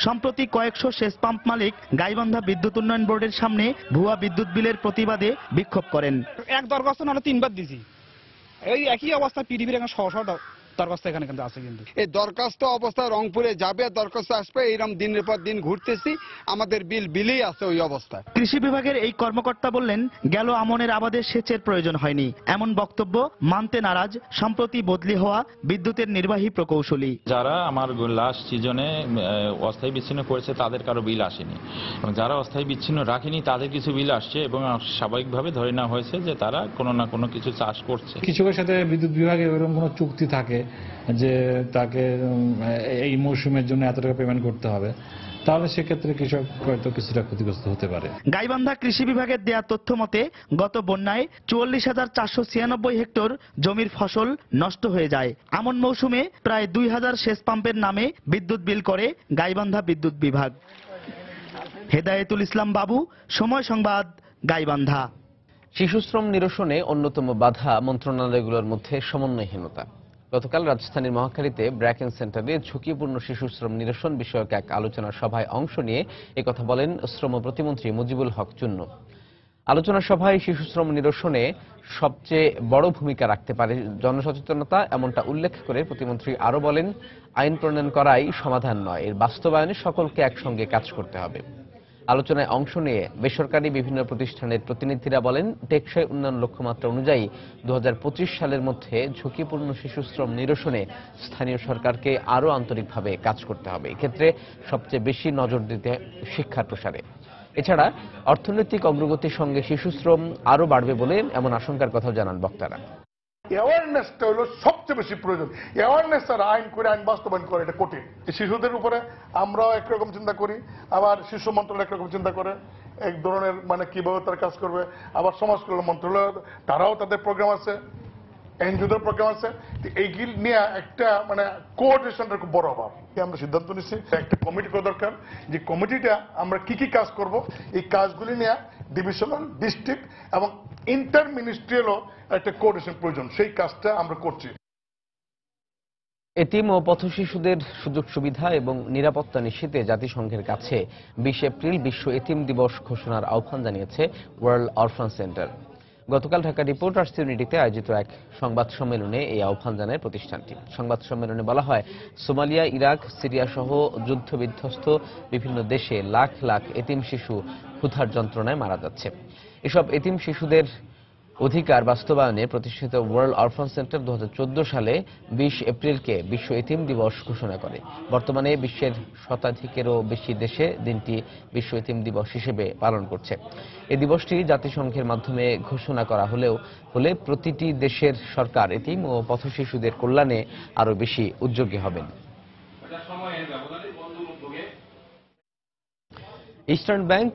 সম্প্রতি কয়েকশো সেচ পাম্প মালিক গাইবান্ধা বিদ্যুৎ উন্নয়ন বোর্ডের সামনে ভুয়া বিদ্যুৎ বিলের প্রতিবাদে বিক্ষোভ করেন। এক দরখাস্ত না 3 বার দিছি, এই একই অবস্থা। পিডিবির দরখাস্ত এখানে কিন্তু আছে। কিন্তু এই দরখাস্ত অবস্থা রংপুরে যাবে, দরখাস্ত আসবে, এইরকম দিনের পর দিন ঘুরতেছি, আমাদের বিলেই আছে ওই অবস্থায়। কৃষি বিভাগের এই কর্মকর্তা বললেন, গেল আমনের আবাদে সেচের প্রয়োজন হয়নি, এমন বক্তব্য মানতে নারাজ সম্প্রতি বদলি হওয়া বিদ্যুতের নির্বাহী প্রকৌশলী। যারা আমার লাস্ট সিজনে অস্থায়ী বিচ্ছিন্ন করেছে তাদের কারো বিল আসেনি, এবং যারা অস্থায়ী বিচ্ছিন্ন রাখেনি তাদের কিছু বিল আসছে, এবং স্বাভাবিকভাবে ধরে নেওয়া হয়েছে যে তারা কোনো না কোনো কিছু চাষ করছে। কৃষকের সাথে বিদ্যুৎ বিভাগে এরকম কোনো চুক্তি থাকে যে তাকে এই মৌসুমের জন্য এত টাকা পেমেন্ট করতে হবে, তাহলে সেক্ষেত্রে কৃষক হয়তো কিছুটা ক্ষতিগ্রস্ত হতে পারে। গাইবান্ধা কৃষি বিভাগের দেয়া তথ্য মতে গত বন্যায় 44,496 হেক্টর জমির ফসল নষ্ট হয়ে যায়। আমন মৌসুমে প্রায় 2,000 সেচ পাম্পের নামে বিদ্যুৎ বিল করে গাইবান্ধা বিদ্যুৎ বিভাগ। হেদায়েতুল ইসলাম বাবু, সময় সংবাদ, গাইবান্ধা। শিশুশ্রম নিরসনে অন্যতম বাধা মন্ত্রণালয়গুলোর মধ্যে সমন্বয়হীনতা। গতকাল রাজধানীর মহাখালীতে ব্র্যাকেন সেন্টারে ঝুঁকিপূর্ণ শিশুশ্রম নিরসন বিষয়ক এক আলোচনা সভায় অংশ নিয়ে একথা বলেন শ্রম প্রতিমন্ত্রী মুজিবুল হক চুন্নু। আলোচনা সভায় শিশুশ্রম নিরসনে সবচেয়ে বড় ভূমিকা রাখতে পারে জনসচেতনতা, এমনটা উল্লেখ করে প্রতিমন্ত্রী আরও বলেন, আইন প্রণয়ন করাই সমাধান নয়, এর বাস্তবায়নে সকলকে একসঙ্গে কাজ করতে হবে। আলোচনায় অংশ নিয়ে বেসরকারি বিভিন্ন প্রতিষ্ঠানের প্রতিনিধিরা বলেন, টেকসই উন্নয়ন লক্ষ্যমাত্রা অনুযায়ী 2025 সালের মধ্যে ঝুঁকিপূর্ণ শিশুশ্রম নিরসনে স্থানীয় সরকারকে আরও আন্তরিকভাবে কাজ করতে হবে। এক্ষেত্রে সবচেয়ে বেশি নজর দিতে শিক্ষার প্রসারে। এছাড়া অর্থনৈতিক অগ্রগতির সঙ্গে শিশুশ্রম আরও বাড়বে বলে এমন আশঙ্কার কথাও জানান বক্তারা। অ্যাওয়ারনেসটা হলো সবচেয়ে বেশি প্রয়োজন। অ্যাওয়ারনেস আর আইন করে আইন বাস্তবায়ন করে এটা কঠিন। শিশুদের উপরে আমরাও একরকম চিন্তা করি, আবার শিশু মন্ত্রণালয় একরকম চিন্তা করে এক ধরনের মানে কিভাবে তারা কাজ করবে, আবার সমাজ কল্যাণ মন্ত্রণালয় তারাও তাদের প্রোগ্রাম আছে, এনজিওদের প্রোগ্রাম আছে। এইগুলি নিয়ে একটা মানে কোঅর্ডিনেশনের খুব বড় অভাব। আমরা সিদ্ধান্ত নিচ্ছি একটা কমিটি করা দরকার, যে কমিটিটা আমরা কি কি কাজ করব, এই কাজগুলি নিয়ে ডিভিশনাল, ডিস্ট্রিক্ট এবং ইন্টার মিনিস্ট্রিয়ালও একটা কোঅর্ডিনেশন প্রয়োজন, সেই কাজটা আমরা করছি। এতিম ও পথশিশুদের সুযোগ সুবিধা এবং নিরাপত্তা নিশ্চিতে জাতিসংঘের কাছে 20 এপ্রিল বিশ্ব এতিম দিবস ঘোষণার আহ্বান জানিয়েছে ওয়ার্ল্ড অরফান সেন্টার। গতকাল ঢাকা রিপোর্টার্স ইউনিটিতে আয়োজিত এক সংবাদ সম্মেলনে এই আহ্বান জানায় প্রতিষ্ঠানটি। সংবাদ সম্মেলনে বলা হয়, সোমালিয়া, ইরাক, সিরিয়া সহ যুদ্ধ বিধ্বস্ত বিভিন্ন দেশে লাখ লাখ এতিম শিশু ক্ষুধার যন্ত্রণায় মারা যাচ্ছে। এসব এতিম শিশুদের অধিকার বাস্তবায়নে প্রতিষ্ঠিত ওয়ার্ল্ড অরফান সেন্টার 2014 সালে 20 এপ্রিলকে বিশ্ব এতিম দিবস ঘোষণা করে। বর্তমানে বিশ্বের শতাধিকেরও বেশি দেশে দিনটি বিশ্ব এতিম দিবস হিসেবে পালন করছে। এই দিবসটি জাতিসংঘের মাধ্যমে ঘোষণা করা হলে প্রতিটি দেশের সরকার এতিম ও পথশিশুদের কল্যাণে আরও বেশি উদ্যোগী হবেন। ইস্টার্ন ব্যাংক,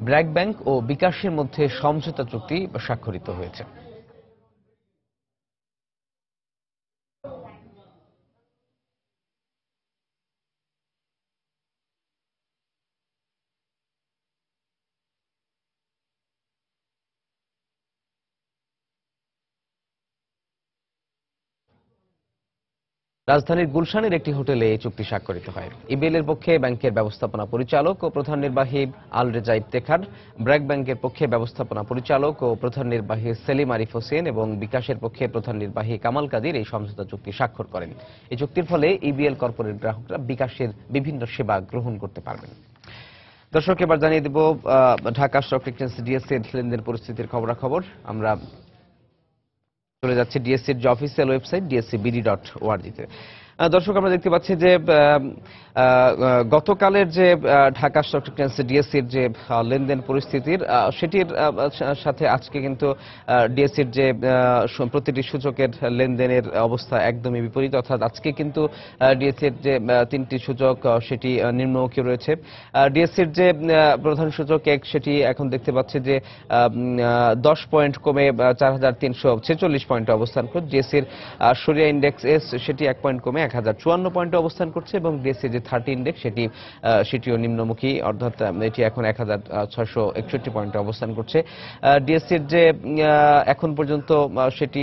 ব্র্যাক ব্যাংক ও বিকাশের মধ্যে সমঝোতা চুক্তি স্বাক্ষরিত হয়েছে। রাজধানীর গুলশানের একটি হোটেলে এই চুক্তি স্বাক্ষরিত হয়। ইবিএলের পক্ষে ব্যাংকের ব্যবস্থাপনা পরিচালক ও প্রধান নির্বাহী আল রেজা ইফতেখার, ব্র্যাক ব্যাংকের পক্ষে ব্যবস্থাপনা পরিচালক ও প্রধান নির্বাহী সেলিম আরিফ হোসেন এবং বিকাশের পক্ষে প্রধান নির্বাহী কামাল কাদির এই সমঝোতা চুক্তি স্বাক্ষর করেন। এই চুক্তির ফলে ইবিএল কর্পোরেট গ্রাহকরা বিকাশের বিভিন্ন সেবা গ্রহণ করতে পারবেন। দর্শক, এবার জানিয়ে দেব ঢাকা স্টক এক্সচেঞ্জ ডিএসসি এর লেনদেন পরিস্থিতির খবরাখবর। আমরা চলে যাচ্ছে ডিএসসির যে অফিসিয়াল ওয়েবসাইট dscbd.org-তে। দর্শক, আমরা দেখতে পাচ্ছি যে গতকালের যে ঢাকা স্টক এক্সচেঞ্জ ডিএসসির যে লেনদেন পরিস্থিতির সেটির সাথে আজকে কিন্তু ডিএসসির যে প্রতিটি সূচকের লেনদেনের অবস্থা একদমই বিপরীত। অর্থাৎ আজকে কিন্তু ডিএসসির যে তিনটি সূচক সেটি নিম্নমুখী রয়েছে। ডিএসসির যে প্রধান সূচক এক, সেটি এখন দেখতে পাচ্ছে যে 10 পয়েন্ট কমে 4346 পয়েন্টে অবস্থান করছে। ডিএসসির সরিয়া ইন্ডেক্স এস সেটি 1 পয়েন্ট কমে 1054 পয়েন্টে অবস্থান করছে এবং ডিএসসি যে 30 ইন্ডেক্স সেটিও নিম্নমুখী, অর্থাৎ এটি এখন 1661 পয়েন্টে অবস্থান করছে। ডিএসসির যে এখন পর্যন্ত সেটি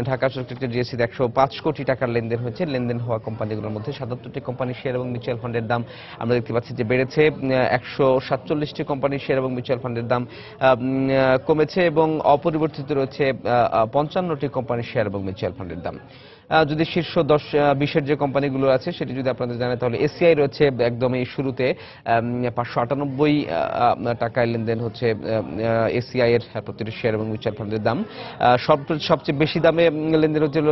ঢাকা স্টক এক্সচেঞ্জ ডিএসসিতে 105 কোটি টাকার লেনদেন হয়েছে। লেনদেন হওয়া কোম্পানিগুলোর মধ্যে 77টি কোম্পানির শেয়ার এবং মিউচুয়াল ফান্ডের দাম আমরা দেখতে পাচ্ছি যে বেড়েছে, 147টি কোম্পানির শেয়ার এবং মিউচুয়াল ফান্ডের দাম কমেছে এবং অপরিবর্তিত রয়েছে 55টি কোম্পানির শেয়ার এবং মিউচুয়াল ফান্ডের দাম। যদি শীর্ষ 10-20-এর যে কোম্পানিগুলো আছে সেটি যদি আপনাদের জানাই তাহলে এসিআই রয়েছে একদমই শুরুতে 598 টাকায় লেনদেন হচ্ছে এসিআই এর প্রতিটি শেয়ার এবং মিউচুয়াল ফান্ডের দাম। সবচেয়ে বেশি দামে লেনদেন হচ্ছিল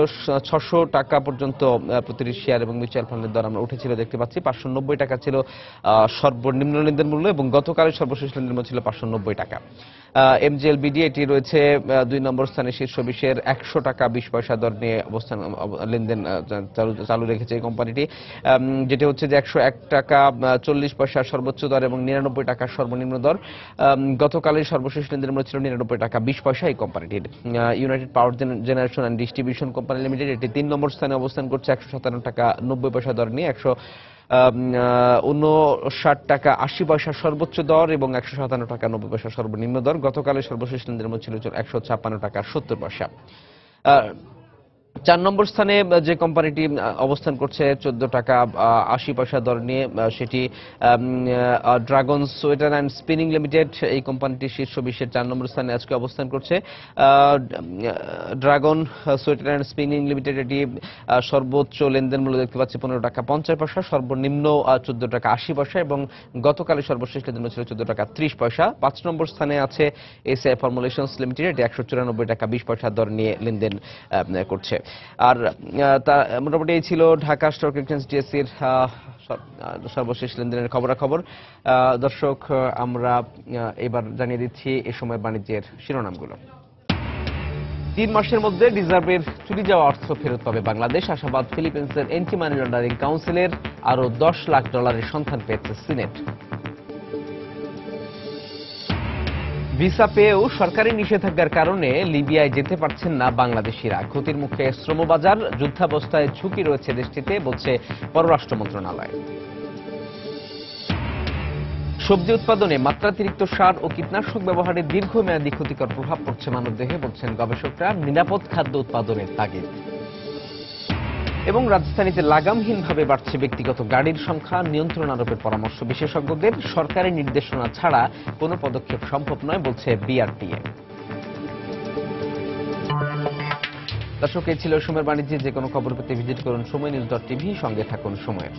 600 টাকা পর্যন্ত প্রতিটি শেয়ার এবং মিউচুয়াল ফান্ডের দর আমরা উঠেছিল দেখতে পাচ্ছি। 590 টাকা ছিল সর্বনিম্ন লেনদেন মূল্য এবং গতকালের সর্বশেষ লেনদেন মূল্য ছিল 590 টাকা। এমজিএলবিডি এটি রয়েছে 2 নম্বর স্থানে শীর্ষ 20-এর 100 টাকা 20 পয়সা দর নিয়ে লেনদেন চালু রেখেছে এই কোম্পানিটি, যেটা হচ্ছে যে 101 টাকা 40 পয়সা সর্বোচ্চ দর এবং 99 টাকা সর্বনিম্ন দর। গতকালের সর্বশেষ লেনদেন মূল্য ছিল 99 টাকা 20 পয়সা এই কোম্পানিটির। United power generation and distribution company limited এটি 3 নম্বর স্থানে অবস্থান করছে 157 টাকা 90 পয়সা দর নিয়ে, 159 টাকা 80 পয়সা সর্বোচ্চ দর এবং 157 টাকা 90 পয়সা সর্বনিম্ন দর। গতকালের সর্বশেষ লেনদেন মূল্য ছিল 156 টাকা 70 পয়সা। 4 নম্বর স্থানে যে কোম্পানিটি অবস্থান করছে 14 টাকা 80 পয়সা দর নিয়ে, সেটি dragon sweater and spinning limited. এই কোম্পানিটি শীর্ষ 20-এর 4 নম্বর স্থানে আজকে অবস্থান করছে। Dragon sweater and spinning limited এটি সর্বোচ্চ লেনদেন মূল্য দেখতে পাচ্ছি 15 টাকা 50 পয়সা, সর্বনিম্ন 14 টাকা 80 পয়সা এবং গতকালের সর্বশেষ লেনদেন ছিল 14 টাকা 30 পয়সা। 5 নম্বর স্থানে আছে এসিআই ফর্মুলেশনস লিমিটেড, এটি 194 টাকা 20 পয়সা দর নিয়ে লেনদেন করছে। আর মোটামুটি এই ছিল ঢাকা স্টক এক্সচেঞ্জ ডিএসসির সর্বশেষ লেনদেনের খবরাখবর। দর্শক, আমরা এবার জানিয়ে দিচ্ছি এ সময় বাণিজ্যের শিরোনামগুলো। 3 মাসের মধ্যে রিজার্ভের চুরি যাওয়া অর্থ ফেরত পাবে বাংলাদেশ, আশাবাদ ফিলিপিন্সের অ্যান্টি মানি লন্ডারিং কাউন্সিলের। আরও $10 লাখ সন্ধান পেয়েছে সিনেট। ভিসা পেয়েও সরকারি নিষেধাজ্ঞার কারণে লিবিয়ায় যেতে পারছেন না বাংলাদেশিরা। ক্ষতির মুখে শ্রমবাজার, যুদ্ধাবস্থায় ঝুঁকি রয়েছে দেশটিতে, বলছে পররাষ্ট্র মন্ত্রণালয়। সবজি উৎপাদনে মাত্রাতিরিক্ত সার ও কীটনাশক ব্যবহারের দীর্ঘমেয়াদী ক্ষতিকর প্রভাব পড়ছে মানবদেহে, বলছেন গবেষকরা। নিরাপদ খাদ্য উৎপাদনের তাগিদ। এবং রাজধানীতে লাগামহীনভাবে বাড়ছে ব্যক্তিগত গাড়ির সংখ্যা, নিয়ন্ত্রণ আরোপের পরামর্শ বিশেষজ্ঞদের। সরকারি নির্দেশনা ছাড়া কোনো পদক্ষেপ সম্ভব নয়, বলছে বিআরটিএ। দর্শক, এই ছিল সময়ের বাণিজ্যে। যে কোনো খবর পেতে ভিজিট করুন সময়নিউজ.টিভি, সঙ্গে থাকুন সময়ের।